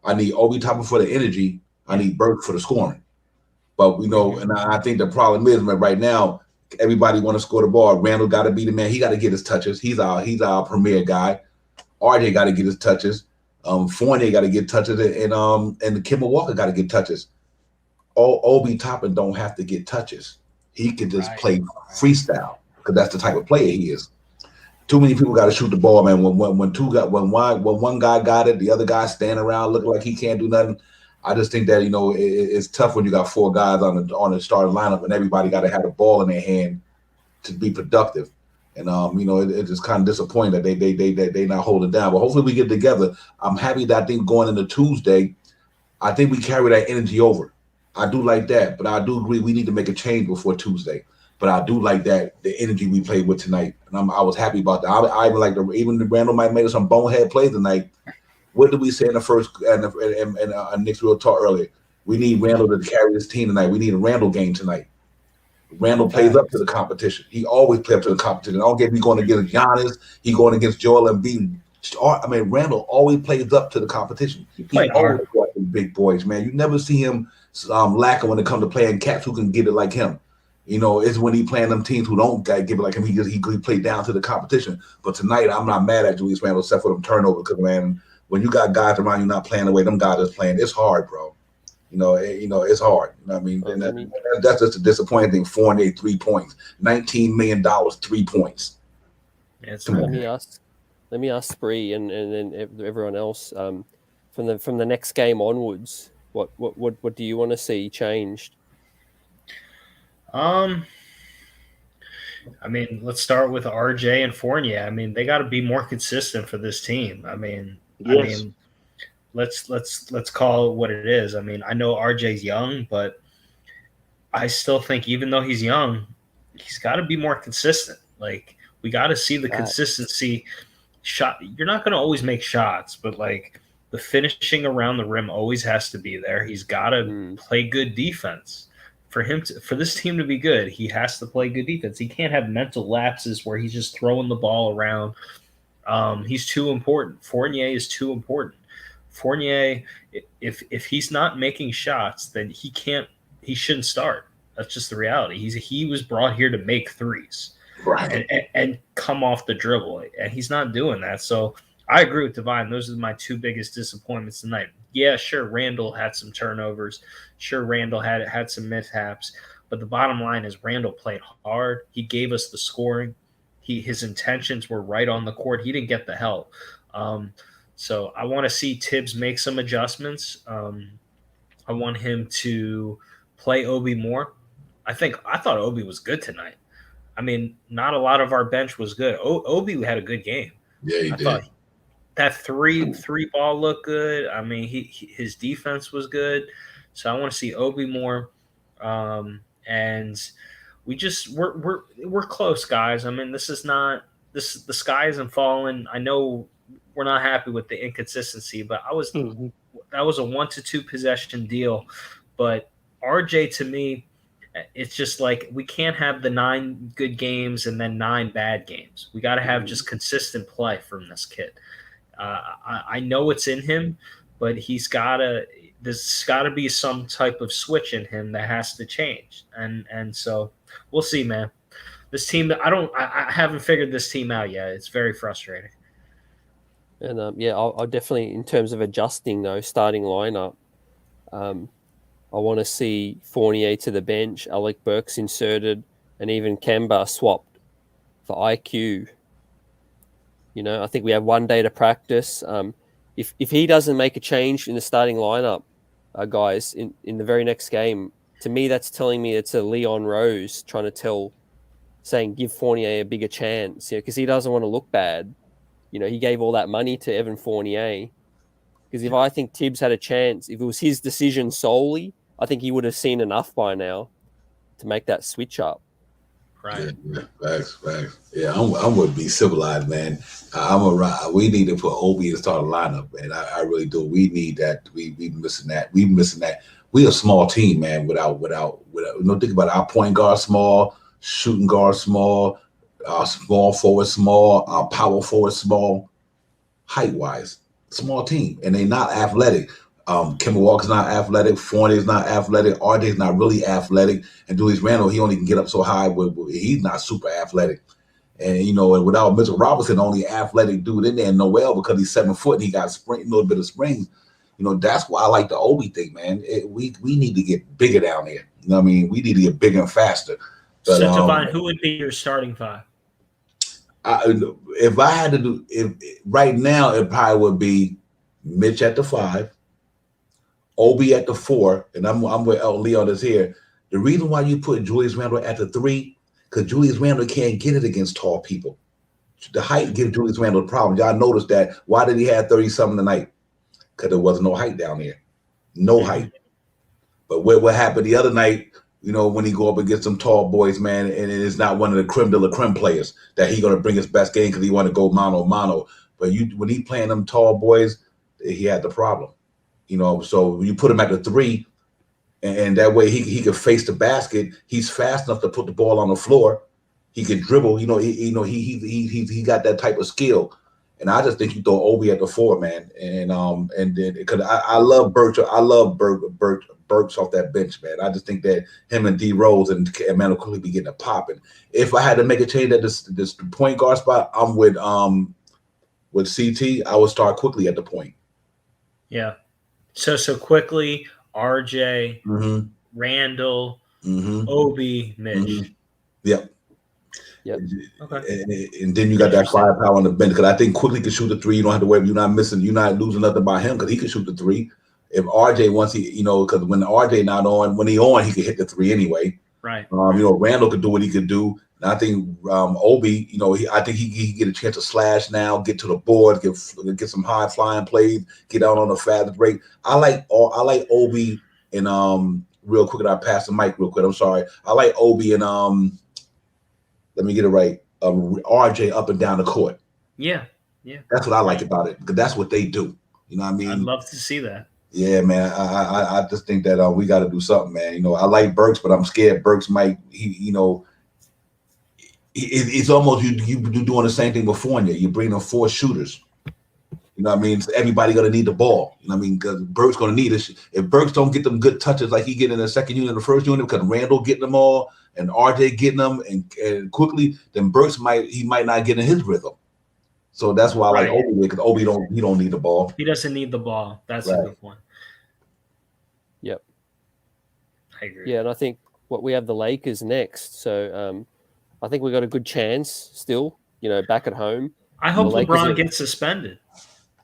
I need Obi Toppin for the energy. I need Burks for the scoring. But and I think the problem is right now. Everybody want to score the ball. Randall got to be the man. He got to get his touches. He's our premier guy. RJ got to get his touches. Fournier got to get touches, and Kemba Walker got to get touches. Obi Toppin don't have to get touches. He can just play freestyle because that's the type of player he is. Too many people got to shoot the ball, man. When one guy got it, the other guy standing around looking like he can't do nothing. I just think that it's tough when you got 4 guys on the starting lineup and everybody got to have the ball in their hand to be productive. And it's just kind of disappointing that they not holding down. But hopefully we get together. I'm happy that I think going into Tuesday, I think we carry that energy over. I do like that, but I do agree we need to make a change before Tuesday. But I do like that the energy we played with tonight, and I was happy about that. I even like even the Randall might made some bonehead plays tonight. What did we say in the first and Nick's real talk earlier? We need Randall to carry this team tonight. We need a Randall game tonight. Randall plays up to the competition. He always plays up to the competition. I don't care if he's going against Giannis, he's going against Joel Embiid. I mean, Randall always plays up to the competition. He always got the big boys, man. You never see him lacking when it comes to playing cats who can get it like him. It's when he playing them teams who don't give it like him. He played down to the competition. But tonight, I'm not mad at Julius Randle except for them turnovers because, man, when you got guys around you not playing the way them guys are playing, it's hard, bro. It's hard. I mean, that's just a disappointing thing. 4 3 points, $19 million, 3 points. Let me ask Spree and then everyone else from the next game onwards. What do you want to see changed? I mean, let's start with RJ and Fournier. I mean, they got to be more consistent for this team. I mean, let's call it what it is. I mean, I know RJ's young, but I still think even though he's young, he's got to be more consistent. Like, we got to see the consistency. You're not going to always make shots, but like the finishing around the rim always has to be there. He's got to play good defense. For this team to be good, he has to play good defense. He can't have mental lapses where he's just throwing the ball around. He's too important. Fournier is too important. Fournier, if he's not making shots, then he shouldn't start. That's just the reality. He was brought here to make threes, right, and come off the dribble, and he's not doing that. So I agree with Divine. Those are my 2 biggest disappointments tonight. Yeah, sure, Randall had some turnovers. Sure, Randall had some mishaps. But the bottom line is Randall played hard. He gave us the scoring. His intentions were right on the court. He didn't get the help. So I want to see Tibbs make some adjustments. I want him to play Obi more. I thought Obi was good tonight. I mean, not a lot of our bench was good. Obi had a good game. Yeah, he did. That three ball looked good. I mean, his defense was good. So I want to see Obi more. And we're close, guys. I mean, the sky isn't falling. I know we're not happy with the inconsistency, but that was a 1 to 2 possession deal. But RJ, to me, it's just like we can't have the 9 good games and then 9 bad games. We got to have just consistent play from this kid. I know it's in him, but there's got to be some type of switch in him that has to change. And so we'll see, man. This team, I haven't figured this team out yet. It's very frustrating. And I'll definitely, in terms of adjusting though, starting lineup, I want to see Fournier to the bench, Alec Burks inserted, and even Kemba swapped for IQ. I think we have 1 day to practice. If he doesn't make a change in the starting lineup, guys, in the very next game, to me that's telling me it's a Leon Rose saying give Fournier a bigger chance, because he doesn't want to look bad. He gave all that money to Evan Fournier. Because if I think Tibbs had a chance, if it was his decision solely, I think he would have seen enough by now to make that switch up. Right. Yeah, facts. Yeah, I'm gonna be civilized, man. We need to put Obi in the starting lineup, man. I really do. We need that. We missing that. We missing that. We a small team, man. Without. Think about it. Our point guard small, shooting guard small, our small forward small, our power forward small. Height wise, small team, and they not athletic. Kemba Walker's not athletic. Fournier's not athletic. RJ's not really athletic. And Julius Randle, he only can get up so high. He's not super athletic. And, and without Mitchell Robinson, only athletic dude in there, and Noel, because he's 7 foot and he got a little bit of spring. That's why I like the Obi thing, man. We need to get bigger down there. You know what I mean? We need to get bigger and faster. But, so, Devon, who would be your starting 5? If I had to do right now, it probably would be Mitch at the 5, Obi at the 4, and I'm with Leon is here. The reason why you put Julius Randle at the 3, because Julius Randle can't get it against tall people. The height gives Julius Randle a problem. Y'all noticed that. Why did he have 30-something tonight? Because there wasn't no height down there. No height. But what happened the other night, when he go up against some tall boys, man, and it's not one of the creme de la creme players that he going to bring his best game because he want to go mano. But when he playing them tall boys, he had the problem. So you put him at the 3, and that way he could face the basket. He's fast enough to put the ball on the floor. He can dribble. He got that type of skill. And I just think you throw Obi at the 4, man. And then because I love Burks. I love Burks off that bench, man. I just think that him and D Rose and Emmanuel Quickly be getting a pop. And if I had to make a change at this point guard spot, I'm with CT. I would start Quickly at the point. Yeah. So Quickly, RJ, Randall, Obi, Mitch. Yep. Yep. Okay. And then you got that firepower on the bench because I think Quickly can shoot the 3. You don't have to worry. You're not losing nothing by him because he can shoot the 3. If RJ wants, because when RJ not on, when he on, he can hit the 3 anyway. Right. Randall could do what he could do. And I think Obi, I think he get a chance to slash now, get to the board, get some high flying plays, get out on a fast break. I like Obi and real quick. And I pass the mic real quick. I'm sorry. I like Obi and let me get it right. RJ up and down the court. Yeah. That's what I like about it because that's what they do. You know what I mean? I'd love to see that. Yeah, man. I just think that we got to do something, man. I like Burks, but I'm scared Burks might. It's almost you doing the same thing with Fournier. You bring them 4 shooters. You know what I mean? So everybody gonna need the ball. You know what I mean? Because Burks gonna need it. If Burks don't get them good touches like he get in the second unit, the first unit, because Randall getting them all and RJ getting them and quickly, then Burks might not get in his rhythm. So that's why I like Obi, because Obi don't need the ball. He doesn't need the ball. That's a good point. Yep. I agree. Yeah, and I think we have the Lakers next. So I think we got a good chance still, back at home. I hope LeBron gets suspended.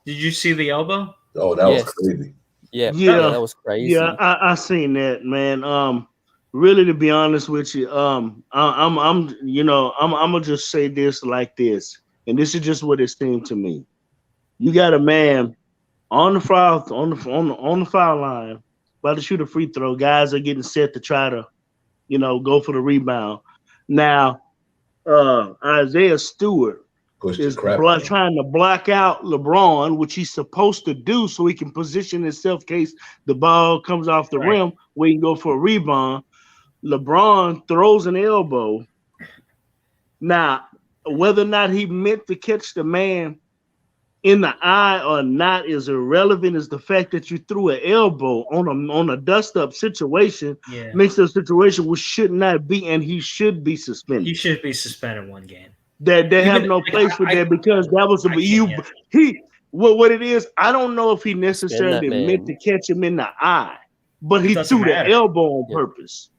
Did you see the elbow? Oh, that was crazy. Yeah, that was crazy. Yeah, I seen that, man. Really, to be honest with you, I'm gonna just say this like this, and this is just what it seemed to me. You got a man on the foul line, about to shoot a free throw. Guys are getting set to try to, go for the rebound. Now, Isaiah Stewart is trying to block out LeBron, which he's supposed to do so he can position himself in case the ball comes off the rim where he can go for a rebound. LeBron throws an elbow. Now, whether or not he meant to catch the man in the eye or not is irrelevant. Is the fact that you threw an elbow on a dust-up situation makes a situation which should not be, and he should be suspended. He should be suspended 1 game. That they have no place for that because that was what it is. I don't know if he necessarily meant to catch him in the eye, but he threw the elbow on purpose.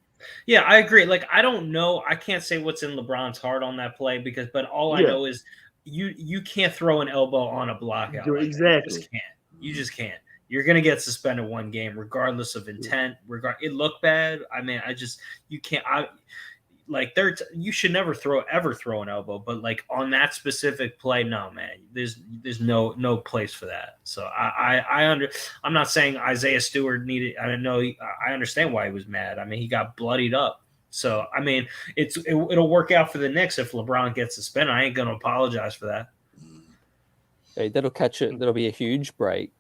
Yeah, I agree. Like, I don't know. I can't say what's in LeBron's heart on that play but all I know is you can't throw an elbow on a block out. Exactly. You just can't. You're gonna get suspended 1 game regardless of intent. It looked bad. I mean, you can't. You should never throw an elbow, but like on that specific play, no, man, there's no place for that. So I'm not saying Isaiah Stewart needed. I know I understand why he was mad. I mean, he got bloodied up. So I mean, it'll work out for the Knicks if LeBron gets suspended. I ain't gonna apologize for that. Hey, that'll catch it. That'll be a huge break.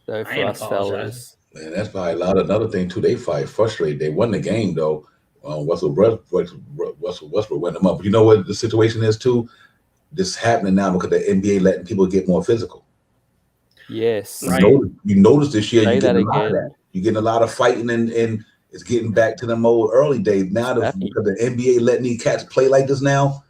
So for us fellas, man, that's probably another thing too. They fight frustrated. They won the game though. Russell Westbrook went them up. But you know what the situation is too? This is happening now because the NBA letting people get more physical. Yes. You notice this year you're getting a lot of that. You're getting a lot of fighting and it's getting back to the old early days. Now because the NBA letting these cats play like this now,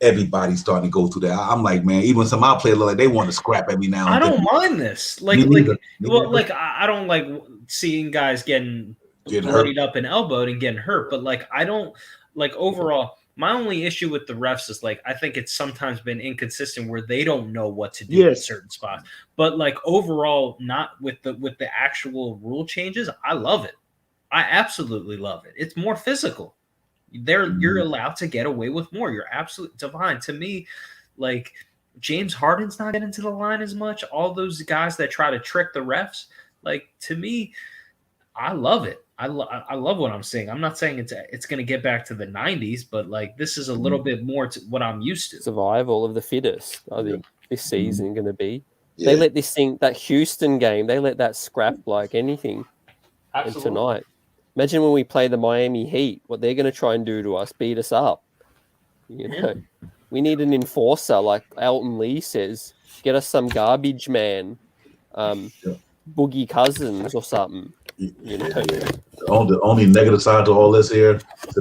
everybody's starting to go through that. I'm like, man, even some of my players look like they want to scrap every now and then. I don't mind this. I don't like seeing guys getting bloodied up and elbowed and getting hurt, but like I don't like overall. My only issue with the refs is like I think it's sometimes been inconsistent where they don't know what to do in certain spots. But like overall, not with the actual rule changes, I love it. I absolutely love it. It's more physical. You're allowed to get away with more. You're absolutely divine. To me, like James Harden's not getting to the line as much. All those guys that try to trick the refs, like to me, I love it. I love what I'm seeing. I'm not saying it's going to get back to the 90s, but like this is a little bit more to what I'm used to. Survival of the fittest, I think this season going to be. Yeah. They let this thing, that Houston game, they let that scrap like anything. Absolutely. And tonight, imagine when we play the Miami Heat, what they're going to try and do to us, beat us up. You know, we need an enforcer, like Elton Lee says. Get us some garbage man, Boogie Cousins or something. You know? The only negative side to all this here, it's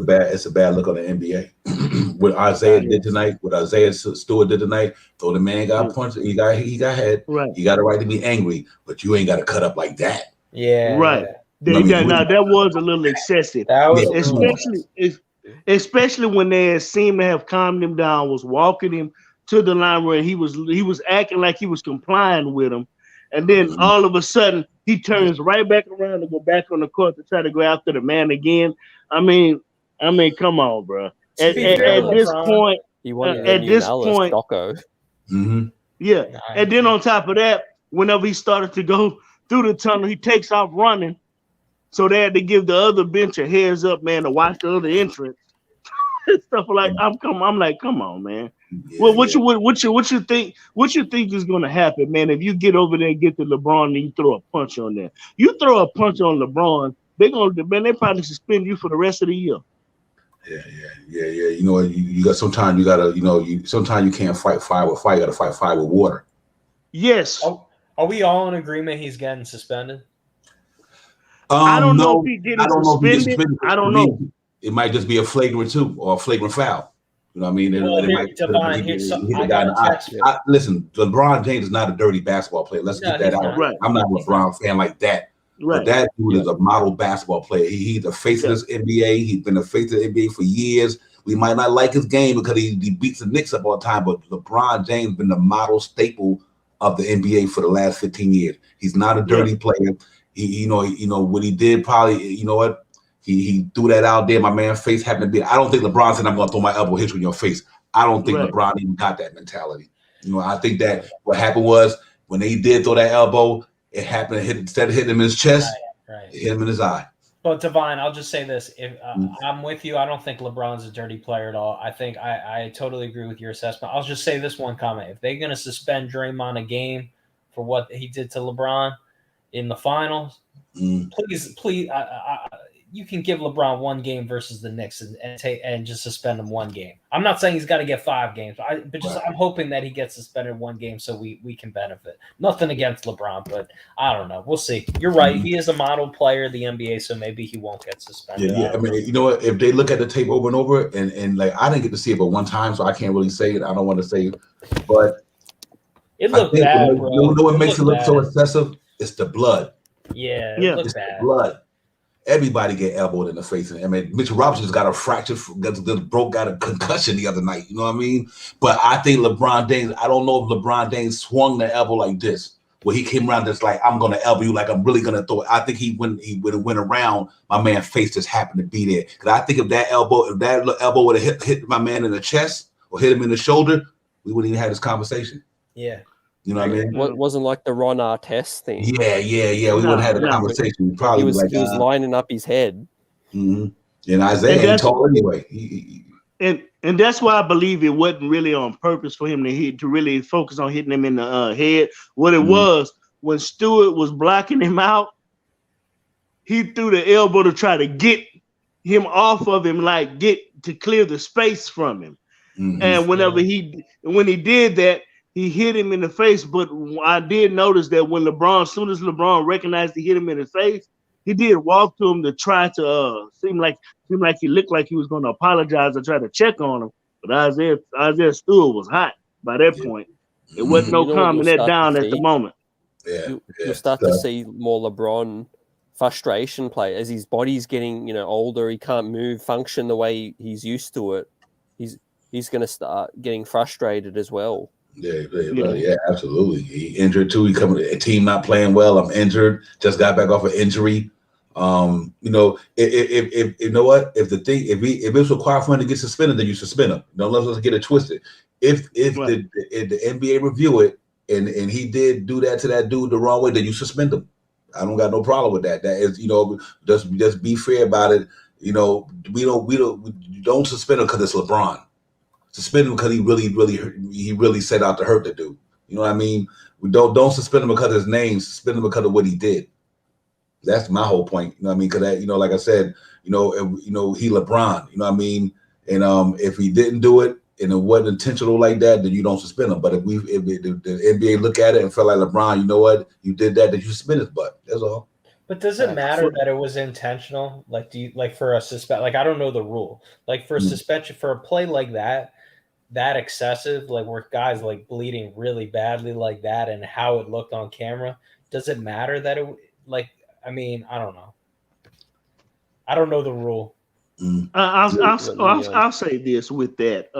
a bad look on the NBA. What Isaiah did tonight, what Isaiah Stewart did tonight, though the man got punched, he got hit. Right. You got a right to be angry, but you ain't got to cut up like that. Yeah. Right. Now that was a little excessive. That was especially when they seemed to have calmed him down, was walking him to the line where he was acting like he was complying with him. And then all of a sudden, he turns right back around to go back on the court to try to go after the man again. I mean, come on, bro. At this point, yeah. And then on top of that, whenever he started to go through the tunnel, he takes off running. So they had to give the other bench a heads up, man, to watch the other entrance. Stuff like I'm like, come on, man. Yeah, well, what you think is gonna happen, man? If you get over there and get to LeBron and you throw a punch on there, you throw a punch on LeBron, they probably suspend you for the rest of the year. Yeah. You know, you got sometimes sometimes you can't fight fire with fire. You got to fight fire with water. Yes. Are we all in agreement he's getting suspended? I don't know if he's getting suspended. I don't know. It might just be a flagrant 2 or a flagrant foul. You know what I mean? Listen, LeBron James is not a dirty basketball player. Let's get that out. Right. I'm not a LeBron fan like that. Right. But that dude is a model basketball player. He's the face of this NBA. He's been the face of the NBA for years. We might not like his game because he beats the Knicks up all the time, but LeBron James has been the model staple of the NBA for the last 15 years. He's not a dirty player. He what he did probably, you know what? He threw that out there. My man's face happened to be. I don't think LeBron said, I'm going to throw my elbow hit you in your face. I don't think LeBron even got that mentality. You know, I think that what happened was when he did throw that elbow, it happened instead of hitting him in his chest, it hit him in his eye. But Divine, I'll just say this: if I'm with you, I don't think LeBron's a dirty player at all. I think I totally agree with your assessment. I'll just say this one comment: if they're going to suspend Draymond a game for what he did to LeBron in the finals, please. You can give LeBron one game versus the Knicks and just suspend him one game. I'm not saying he's got to get 5 games, but I'm hoping that he gets suspended one game so we can benefit. Nothing against LeBron, but I don't know. We'll see. You're right. He is a model player of the NBA, so maybe he won't get suspended. Yeah. I mean, you know what? If they look at the tape over and over, and like I didn't get to see it but one time, so I can't really say it. I don't want to say it, but it looked bad, bro. You know what makes it look so excessive? It's the blood. Yeah, it looked bad. Blood. Everybody get elbowed in the face. I mean, Mitchell Robinson's got a fracture, got a concussion the other night. You know what I mean? But I think LeBron James, I don't know if LeBron James swung the elbow like this, where he came around just like, I'm going to elbow you, like I'm really going to throw it. I think he would have went around, my man's face just happened to be there. Because I think if that elbow would have hit my man in the chest or hit him in the shoulder, we wouldn't even have this conversation. Yeah. You know what I mean? It wasn't like the Ron Artest thing. Yeah. We wouldn't have had a conversation. He was lining up his head. Mm-hmm. And Isaiah ain't tall anyway. And that's why I believe it wasn't really on purpose for him to really focus on hitting him in the head. What it was, when Stewart was blocking him out, he threw the elbow to try to get him off of him, like get to clear the space from him. Mm-hmm. And when he did that, he hit him in the face, but I did notice that when as soon as LeBron recognized he hit him in the face, he did walk to him to try to seem like he looked like he was going to apologize or try to check on him. But Isaiah Stewart was hot by that point. It wasn't no calming that down at the moment. You'll start to see more LeBron frustration play as his body's getting older. He can't function the way he's used to it. he's going to start getting frustrated as well. Yeah, absolutely. He injured too. He coming a team not playing well. I'm injured. Just got back off an injury. You know, if you know what, if it's required for him to get suspended, then you suspend him. Don't let us get it twisted. If the NBA review it and he did do that to that dude the wrong way, then you suspend him. I don't got no problem with that. That is, you know, just be fair about it. You know, we don't suspend him because it's LeBron. Suspend him because he really set out to hurt the dude. You know what I mean? We don't suspend him because of his name. Suspend him because of what he did. That's my whole point. You know what I mean? Because you know, like I said, he LeBron. You know what I mean? And if he didn't do it and it wasn't intentional like that, then you don't suspend him. But if the NBA look at it and feel like LeBron, you know what, you did that, then you suspend his butt. That's all. But does it matter that it was intentional? Like, do you for a suspend? Like, I don't know the rule. Like for a suspension for a play like that excessive, like where guys like bleeding really badly like that, and how it looked on camera. Does it matter that it like? I mean, I don't know. I don't know the rule. I'll say this with that.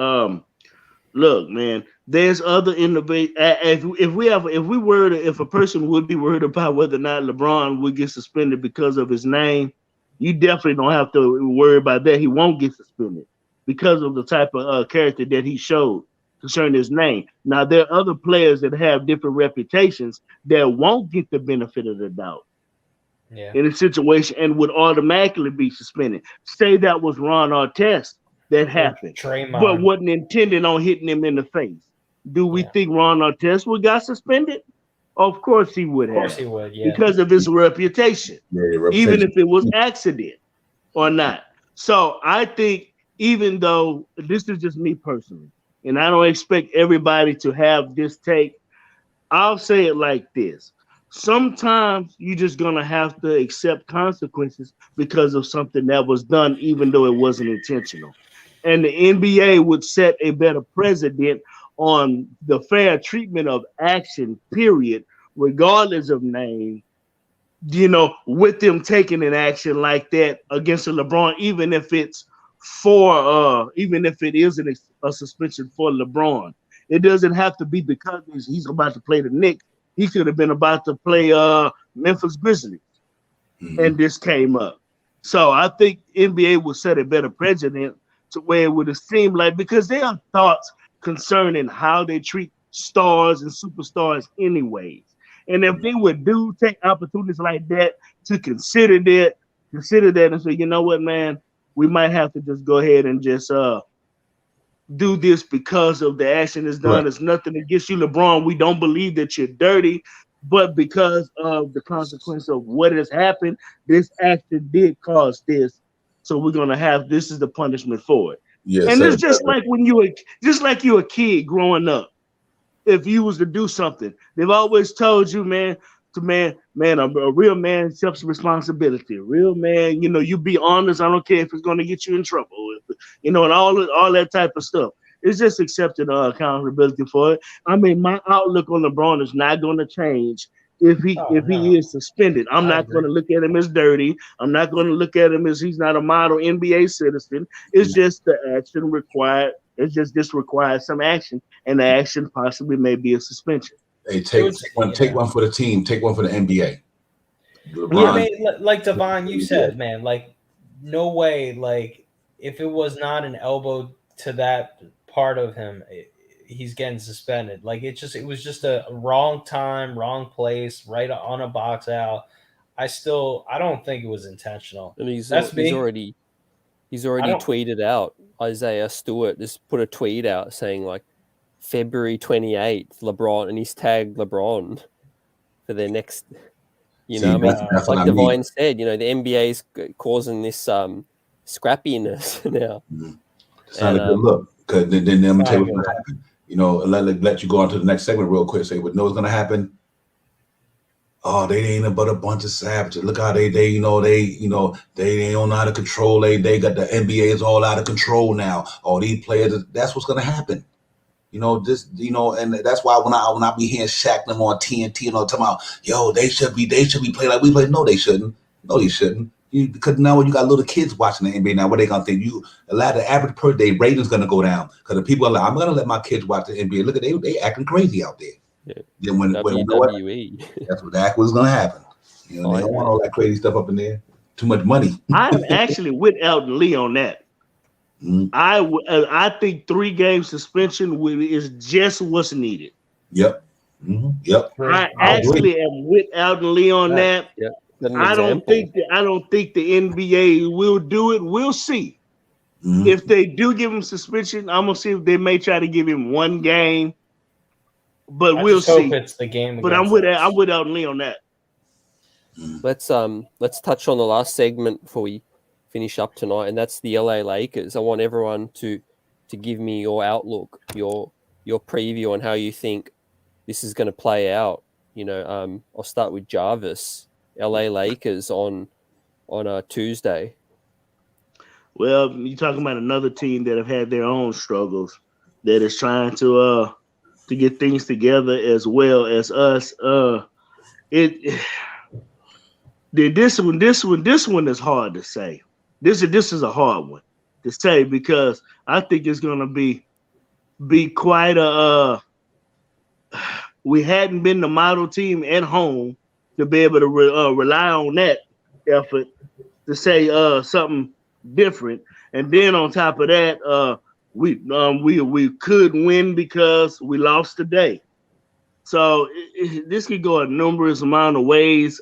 Look, man, there's other innovation. If a person would be worried about whether or not LeBron would get suspended because of his name, you definitely don't have to worry about that. He won't get suspended because of the type of character that he showed concerning his name. Now, there are other players that have different reputations that won't get the benefit of the doubt in a situation and would automatically be suspended. Say that was Ron Artest that happened, but wasn't intended on hitting him in the face. Do we think Ron Artest would got suspended? Of course he would have. Of course he would, because of his reputation, even if it was accident or not. So I think, even though this is just me personally, and I don't expect everybody to have this take, I'll say it like this. Sometimes you're just going to have to accept consequences because of something that was done, even though it wasn't intentional. And the NBA would set a better precedent on the fair treatment of action, period, regardless of name, you know, with them taking an action like that against a LeBron, even if it's even if it isn't a suspension for LeBron. It doesn't have to be because he's about to play the Knicks. He could have been about to play Memphis Grizzlies, and this came up. So I think NBA will set a better precedent to where it would have seemed like, because there are thoughts concerning how they treat stars and superstars anyways. And if they would take opportunities like that to consider that and say, you know what, man, we might have to just go ahead and just do this because of the action is done. Right. It's nothing against you, LeBron. We don't believe that you're dirty, but because of the consequence of what has happened, this action did cause this. So we're gonna have this is the punishment for it. Yes, and it's just like when you're a kid growing up. If you was to do something, they've always told you, man, a real man accepts responsibility. A real man, you know, you be honest. I don't care if it's going to get you in trouble, you know, and all that type of stuff. It's just accepting accountability for it. I mean, my outlook on LeBron is not going to change if he is suspended. I'm not going to look at him as dirty. I'm not going to look at him as he's not a model NBA citizen. It's just the action required. It's just this requires some action, and the action possibly may be a suspension. Hey, take one for the team. Take one for the NBA. Yeah, I mean, like Devon, you said, man, like no way. Like if it was not an elbow to that part of him, he's getting suspended. Like it was just a wrong time, wrong place, right on a box out. I don't think it was intentional. And he's already tweeted out. Isaiah Stewart just put a tweet out saying like February 28th, LeBron, and he's tagged LeBron for their next. You know, like Devine said, you know, the NBA's causing this scrappiness now. It's not a good look, because then I'm tell you what's going to happen. You know, let you go on to the next segment real quick. Say what knows going to happen. Oh, they ain't but a bunch of savages. Look how they don't know how to control. They got the NBA is all out of control now. All these players, that's what's gonna happen. You know, and that's why when I be hearing Shaq them on TNT and all talking about, yo, they should be playing like we play. No, they shouldn't. No, they shouldn't. Because now you got little kids watching the NBA now. What they gonna think? The average per day rating's gonna go down because the people are like, I'm gonna let my kids watch the NBA. Look at they acting crazy out there. Yeah. Then when WWE. That's what's gonna happen. They don't want all that crazy stuff up in there. Too much money. I'm actually with Elton Lee on that. Mm-hmm. I think 3 game suspension is just what's needed. Yep. Mm-hmm. Yep. I actually am with Elton Lee on that. Yep. I don't think the NBA will do it. We'll see. Mm-hmm. If they do give him suspension, I'm gonna see if they may try to give him 1 game. But we'll see. Hope it's the game. But I'm with Elton Lee on that. Let's touch on the last segment before we finish up tonight, and that's the LA Lakers. I want everyone to give me your outlook, your preview on how you think this is going to play out. I'll start with Jarvis. LA Lakers on a Tuesday. Well, you're talking about another team that have had their own struggles, that is trying to get things together as well as us. This one is hard to say. This is a hard one to say because I think it's gonna be quite a. We hadn't been the model team at home to be able to rely on that effort to say something different, and then on top of that, we could win because we lost today. So this could go a numerous amount of ways.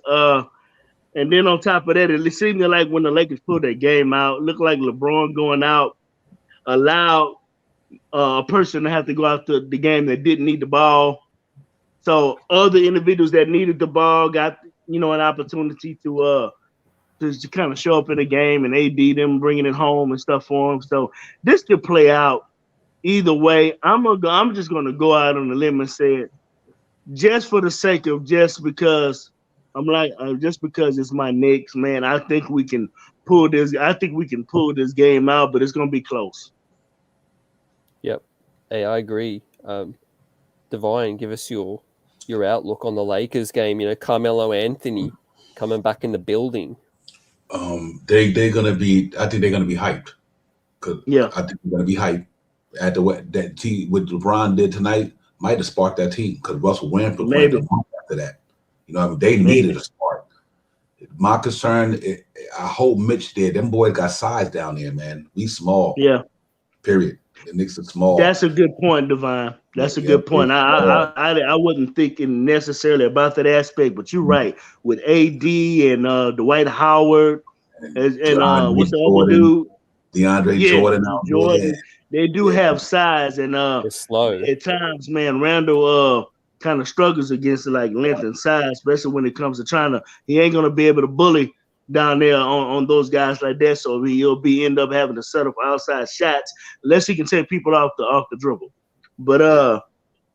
And then on top of that, it seemed like when the Lakers pulled their game out, it looked like LeBron going out allowed a person to have to go out to the game that didn't need the ball. So other individuals that needed the ball got an opportunity to kind of show up in the game, and AD them bringing it home and stuff for them. So this could play out either way. I'm just gonna go out on the limb and say it, just for the sake of because it's my Knicks, man. I think we can pull this. I think we can pull this game out, but it's gonna be close. Yep. Hey, I agree. Divine, give us your outlook on the Lakers game. Carmelo Anthony coming back in the building. They're gonna be. I think they're gonna be hyped. I think they're gonna be hyped at that team. What LeBron did tonight might have sparked that team because Russell Westbrook went after that. They needed a spark. My concern, I hope Mitch did. Them boys got size down there, man. We small. Yeah. Period. The Knicks are small. That's a good point, Divine. That's a good point. I wasn't thinking necessarily about that aspect, but you're right. With AD and Dwight Howard and what's the other dude? DeAndre Jordan. They do have size, and they're slow at times. Man, Randall kind of struggles against length and size, especially when it comes to he ain't gonna be able to bully down there on those guys like that. So he'll end up having to settle for outside shots unless he can take people off the dribble. But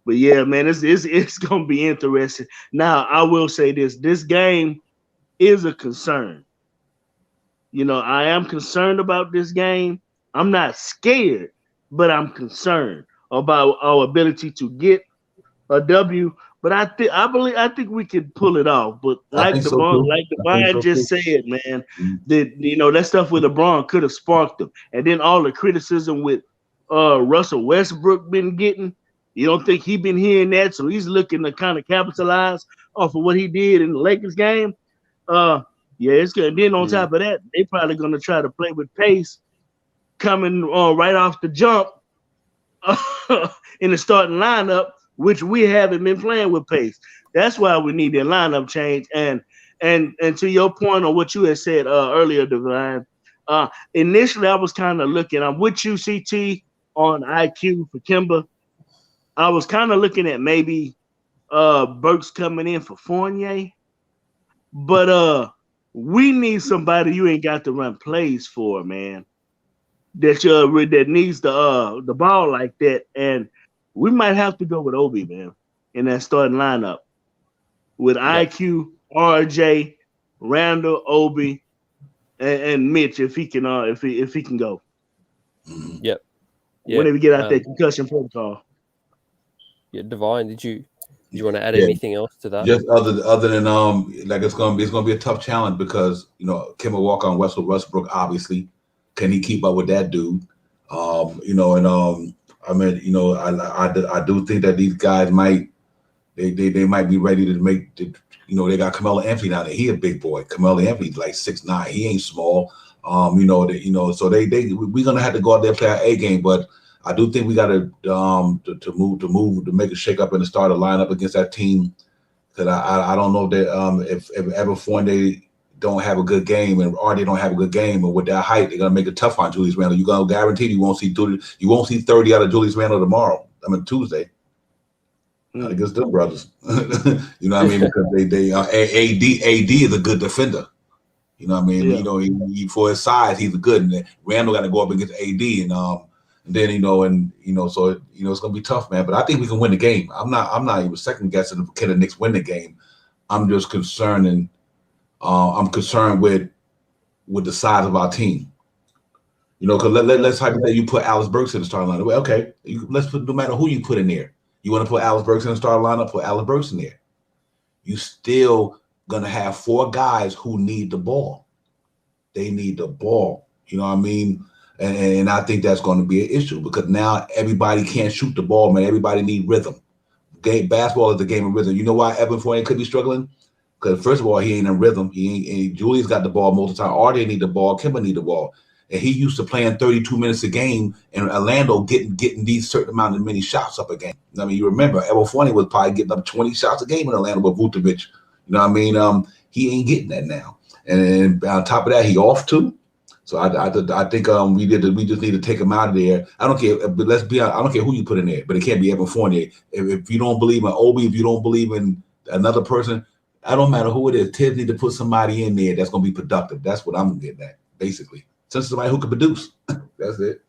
yeah, man, it's gonna be interesting. Now I will say this game is a concern. I am concerned about this game. I'm not scared, but I'm concerned about our ability to get a W. But I think we can pull it off. But like Divine just said, man, that stuff with LeBron could have sparked them. And then all the criticism with Russell Westbrook been getting, you don't think he been hearing that? So he's looking to kind of capitalize off of what he did in the Lakers game. It's good. And then on top of that, they probably gonna try to play with pace coming right off the jump in the starting lineup, which we haven't been playing with pace. That's why we need a lineup change. And to your point on what you had said earlier, Divine, initially I was kind of looking. I'm with you, CT, on IQ for Kemba. I was kind of looking at maybe Burks coming in for Fournier, but we need somebody you ain't got to run plays for, man. That needs the ball like that, and we might have to go with Obi, man, in that starting lineup with IQ, RJ, Randall, Obi, and Mitch if he can if he can go. Yep. Whenever we get out that concussion protocol. Yeah, Divine, did you Do you want to add Yeah. anything else to that? Just other than like it's gonna be a tough challenge because Kemba Walker and Russell Westbrook, obviously, can he keep up with that dude? I mean, I do think that these guys might they might be ready to make they got Carmelo Anthony down there. He a big boy. Carmelo Anthony's like 6'9". He ain't small. So we're gonna have to go out there and play our A game, but I do think we got to make a shake up in the starter lineup against that team. Because I don't know that if Evan Fournier don't have a good game or they don't have a good game, and with that height, they're gonna make it tough on Julius Randle. You're gonna guarantee you won't see 30 out of Julius Randle tomorrow. I mean Tuesday. Not against them brothers. You know what I mean? Because they AD is a good defender. You know what I mean? Yeah. He for his size, he's good. And Randle got to go up against AD, and then so it's gonna be tough, man. But I think we can win the game. I'm not even second guessing if can the Knicks win the game. I'm just concerned, and I'm concerned with the size of our team. Because let's hypothetically you put Alex Burks in the starting lineup. Well, okay, let's put no matter who you put in there. You want to put Alex Burks in the starting lineup? Put Alex Burks in there. You still gonna have 4 guys who need the ball. They need the ball. You know what I mean? And I think that's going to be an issue because now everybody can't shoot the ball, man. Everybody need rhythm. Basketball is the game of rhythm. You know why Evan Fournier could be struggling? Because first of all, he ain't in rhythm. Julius got the ball most of the time. RJ need the ball. Kemba need the ball. And he used to playing 32 minutes a game in Orlando, getting these certain amount of many shots up a game. I mean, you remember Evan Fournier was probably getting up 20 shots a game in Orlando with Vucevic. You know what I mean? He ain't getting that now. And on top of that, he off too. So I think we just need to take him out of there. I don't care, but let's be honest, I don't care who you put in there, but it can't be Evan Fournier. If you don't believe in Obi, if you don't believe in another person, I don't matter who it is. Tibbs need to put somebody in there that's going to be productive. That's what I'm getting at, basically. Since somebody who can produce, that's it.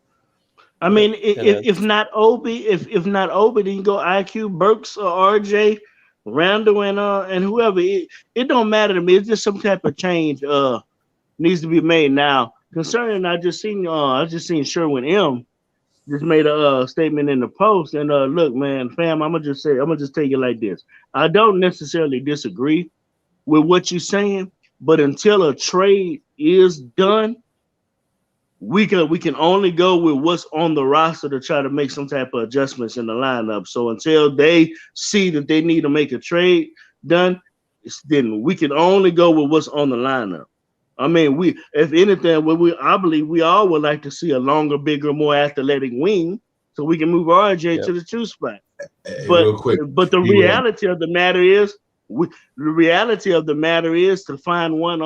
I mean, if not Obi, if not Obi, then you go IQ, Burks, or RJ, Randall, and whoever. It don't matter to me. It's just some type of change needs to be made now. Concerning, I just seen Sherwin M. just made a statement in the post, and look, man, fam, I'm gonna just tell you like this. I don't necessarily disagree with what you're saying, but until a trade is done, we can only go with what's on the roster to try to make some type of adjustments in the lineup. So until they see that they need to make a trade done, then we can only go with what's on the lineup. I mean, if anything, I believe we all would like to see a longer, bigger, more athletic wing, so we can move RJ to the 2 spot. But real quick, but the reality of the matter is, to find one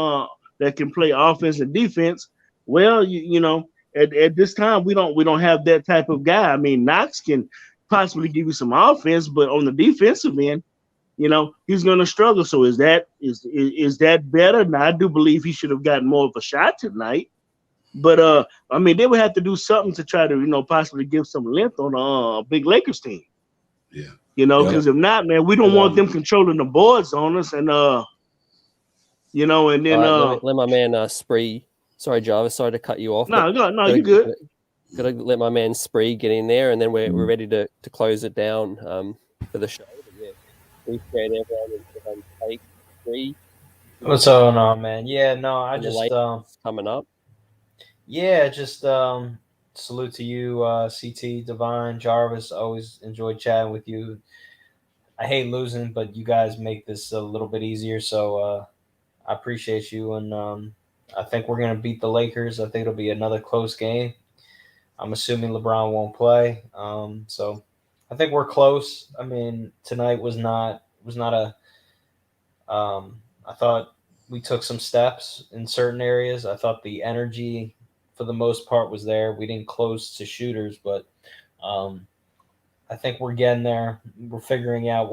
that can play offense and defense. Well, at this time we don't have that type of guy. I mean, Knox can possibly give you some offense, but on the defensive end, he's going to struggle. So is that better? Now, I do believe he should have gotten more of a shot tonight, but I mean, they would have to do something to try to possibly give some length on a big Lakers team. Yeah, because if not, man, we don't want them controlling the boards on us, and and then let my man Spree. Sorry, Jarvis. Sorry to cut you off. No, you good. Gotta let my man Spree get in there, and then we're ready to close it down for the show. But yeah, appreciate everyone take Spree. What's going on, man? Yeah, no, I just coming up. Yeah, just salute to you, CT, Divine, Jarvis. Always enjoyed chatting with you. I hate losing, but you guys make this a little bit easier, so I appreciate you, and I think we're going to beat the Lakers. I think it'll be another close game. I'm assuming LeBron won't play. So I think we're close. I mean, tonight was not a I thought we took some steps in certain areas. I thought the energy for the most part was there. We didn't close to shooters, but I think we're getting there. We're figuring out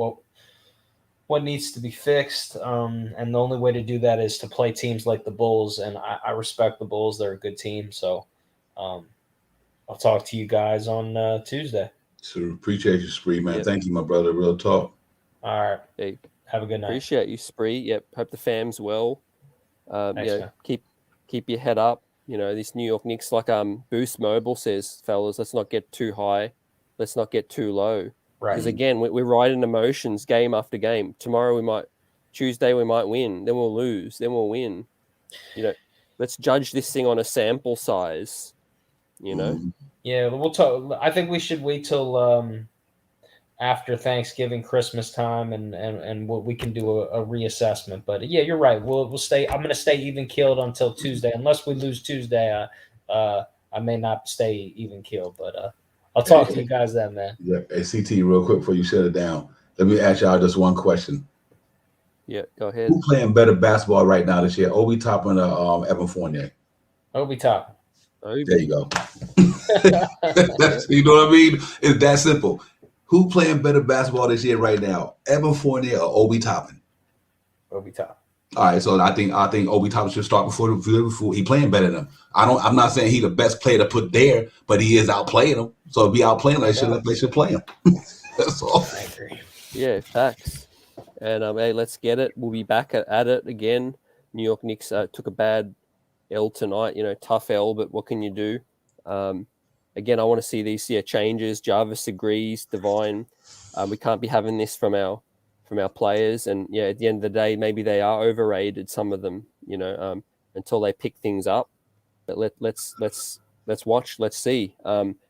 what needs to be fixed, and the only way to do that is to play teams like the Bulls, and I respect the Bulls. They're a good team, so I'll talk to you guys on Tuesday. So appreciate you, Spree, man. Yep. Thank you, my brother. Real talk. All right. Hey, have a good night. Appreciate you, Spree. Yep. Hope the fam's well. Thanks, keep your head up. This New York Knicks, like Boost Mobile says, fellas, let's not get too high. Let's not get too low. Right. Because again, we're riding emotions game after game. Tuesday we might win, then we'll lose, then we'll win. Let's judge this thing on a sample size. Yeah, we'll talk. I think we should wait till after Thanksgiving, Christmas time, and we can do a reassessment. But yeah, you're right. We'll stay. I'm going to stay even keeled until Tuesday, unless we lose Tuesday. I may not stay even keeled, but I'll talk to you guys then, man. Yeah. Hey, CT, real quick before you shut it down, let me ask y'all just one question. Yeah, go ahead. Who playing better basketball right now this year? Obi Toppin or Evan Fournier? Obi Toppin. There you go. You know what I mean? It's that simple. Who playing better basketball this year right now? Evan Fournier or Obi Toppin? Obi Toppin. All right, so I think Obi Toppin should start before he playing better than him. I'm not saying he's the best player to put there, but he is outplaying him. So if he outplaying him, they should play him. That's all. I agree. Yeah, facts. And hey, let's get it. We'll be back at it again. New York Knicks took a bad L tonight. Tough L, but what can you do? Again, I want to see these changes. Jarvis agrees. Divine, we can't be having this from our players. And at the end of the day, maybe they are overrated. Some of them, until they pick things up. But let's watch. Let's see.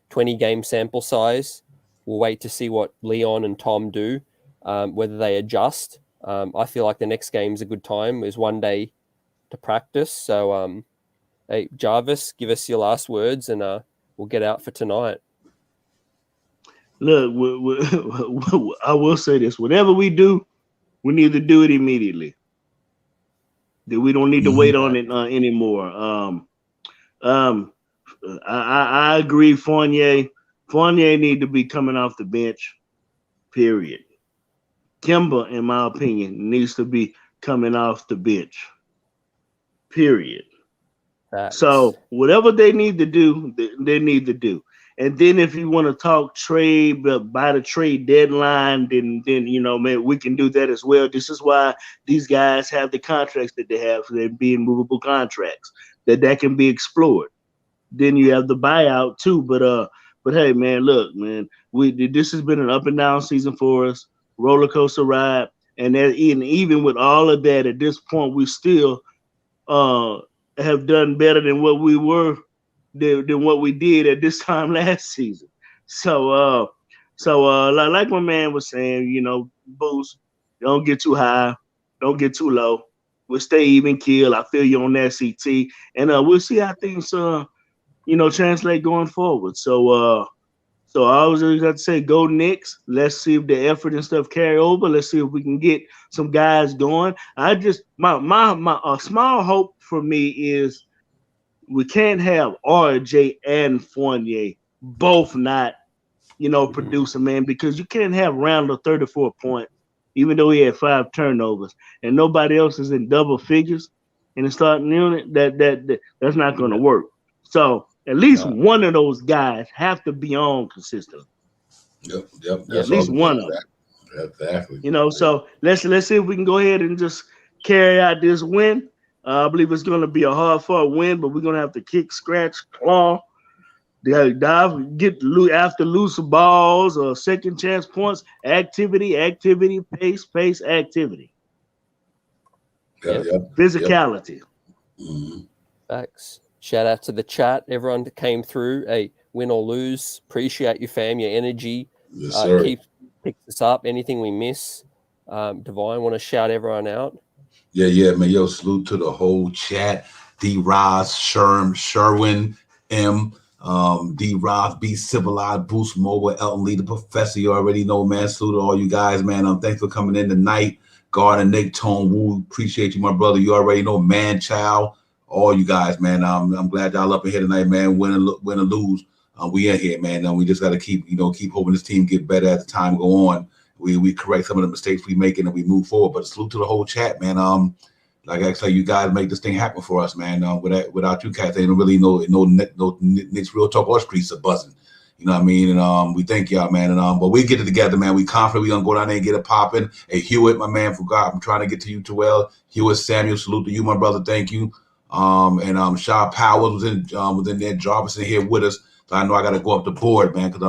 20 game sample size. We'll wait to see what Leon and Tom do. Whether they adjust. I feel like the next game's a good time. There's one day to practice. So, hey, Jarvis, give us your last words and we'll get out for tonight. Look, I will say this. Whatever we do, we need to do it immediately. We don't need to wait on it anymore. I agree, Fournier. Fournier need to be coming off the bench, period. Kemba, in my opinion, needs to be coming off the bench, period. So whatever they need to do, they need to do. And then if you want to talk trade by the trade deadline, then man, we can do that as well. This is why these guys have the contracts that they have. So they're being movable contracts that can be explored. Then you have the buyout too. But hey, man, look, man, this has been an up and down season for us, roller coaster ride, and even with all of that, at this point, we still have done better than what we were than what we did at this time last season. So like my man was saying, Boost, don't get too high, don't get too low. We'll stay even keel. I feel you on that, CT, and we'll see how things translate going forward. So I was just got to say, go Knicks. Let's see if the effort and stuff carry over. Let's see if we can get some guys going. My small hope for me is we can't have RJ and Fournier both not, producing, man, because you can't have Randle 34 points, even though he had 5 turnovers, and nobody else is in double figures in the starting unit. That's not going to work. So at least one of those guys have to be on consistently. Yep. At least one of them. Exactly. So let's see if we can go ahead and just carry out this win. I believe it's going to be a hard-fought win, but we're going to have to kick, scratch, claw, dive, get after loose balls or second chance points, activity, pace, activity. Yep. Physicality. Yep. Mm-hmm. Thanks. Shout out to the chat, everyone that came through. Hey, win or lose, appreciate you, fam, your energy. Yes, sir. Keep us up. Anything we miss, Divine, want to shout everyone out? Yeah, man. Yo, salute to the whole chat. D. Ross, Sherwin, M, D. Ross, B. Civilized, Boost Mobile, Elton Lee, the Professor. You already know, man. Salute to all you guys, man. Thanks for coming in tonight. Gardner, Nick, Tone, Woo. Appreciate you, my brother. You already know, Man Child. All you guys, man. I'm glad y'all up in here tonight, man. Win or lose, we in here, man. We just got to keep hoping this team get better as the time go on. We correct some of the mistakes we making and we move forward. But salute to the whole chat, man. Like I say, you guys make this thing happen for us, man. Without you cats, ain't really no Knicks real talk or streets are buzzing. You know what I mean? And we thank y'all, man. And but we get it together, man. We confident we gonna go down there and get it popping. Hey, Hewitt, my man, forgot. I'm trying to get to you too well. Hewitt, Samuel, salute to you, my brother. Thank you. And Shaw Powers was in there. Jarvis in here with us. So I know I got to go up the board, man, because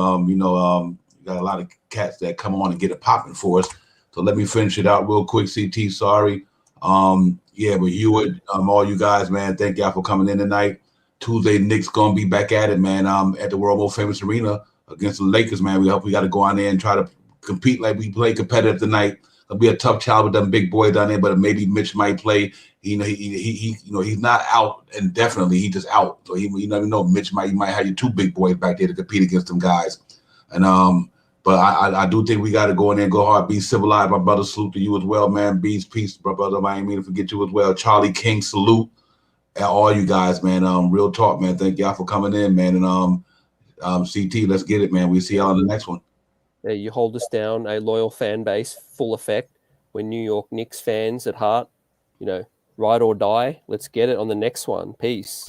We got a lot of cats that come on and get it popping for us. So let me finish it out real quick. CT, sorry. Yeah, but you all you guys, man, thank y'all for coming in tonight. Tuesday, Knicks gonna be back at it, man. At the world most famous arena against the Lakers, man. We got to go on there and try to compete like we play competitive tonight. It'll be a tough challenge with them big boys down there, but maybe Mitch might play. He's not out indefinitely. He just out. So you never know. Mitch might have you two big boys back there to compete against them guys. And but I do think we got to go in there and go hard. Be civilized, my brother. Salute to you as well, man. Bees, peace, my brother. I ain't mean to forget you as well. Charlie King, salute. And all you guys, man. Real talk, man. Thank y'all for coming in, man. And CT, let's get it, man. We'll see y'all on the next one. Yeah, you hold us down, a loyal fan base, full effect. We're New York Knicks fans at heart. Ride or die. Let's get it on the next one. Peace.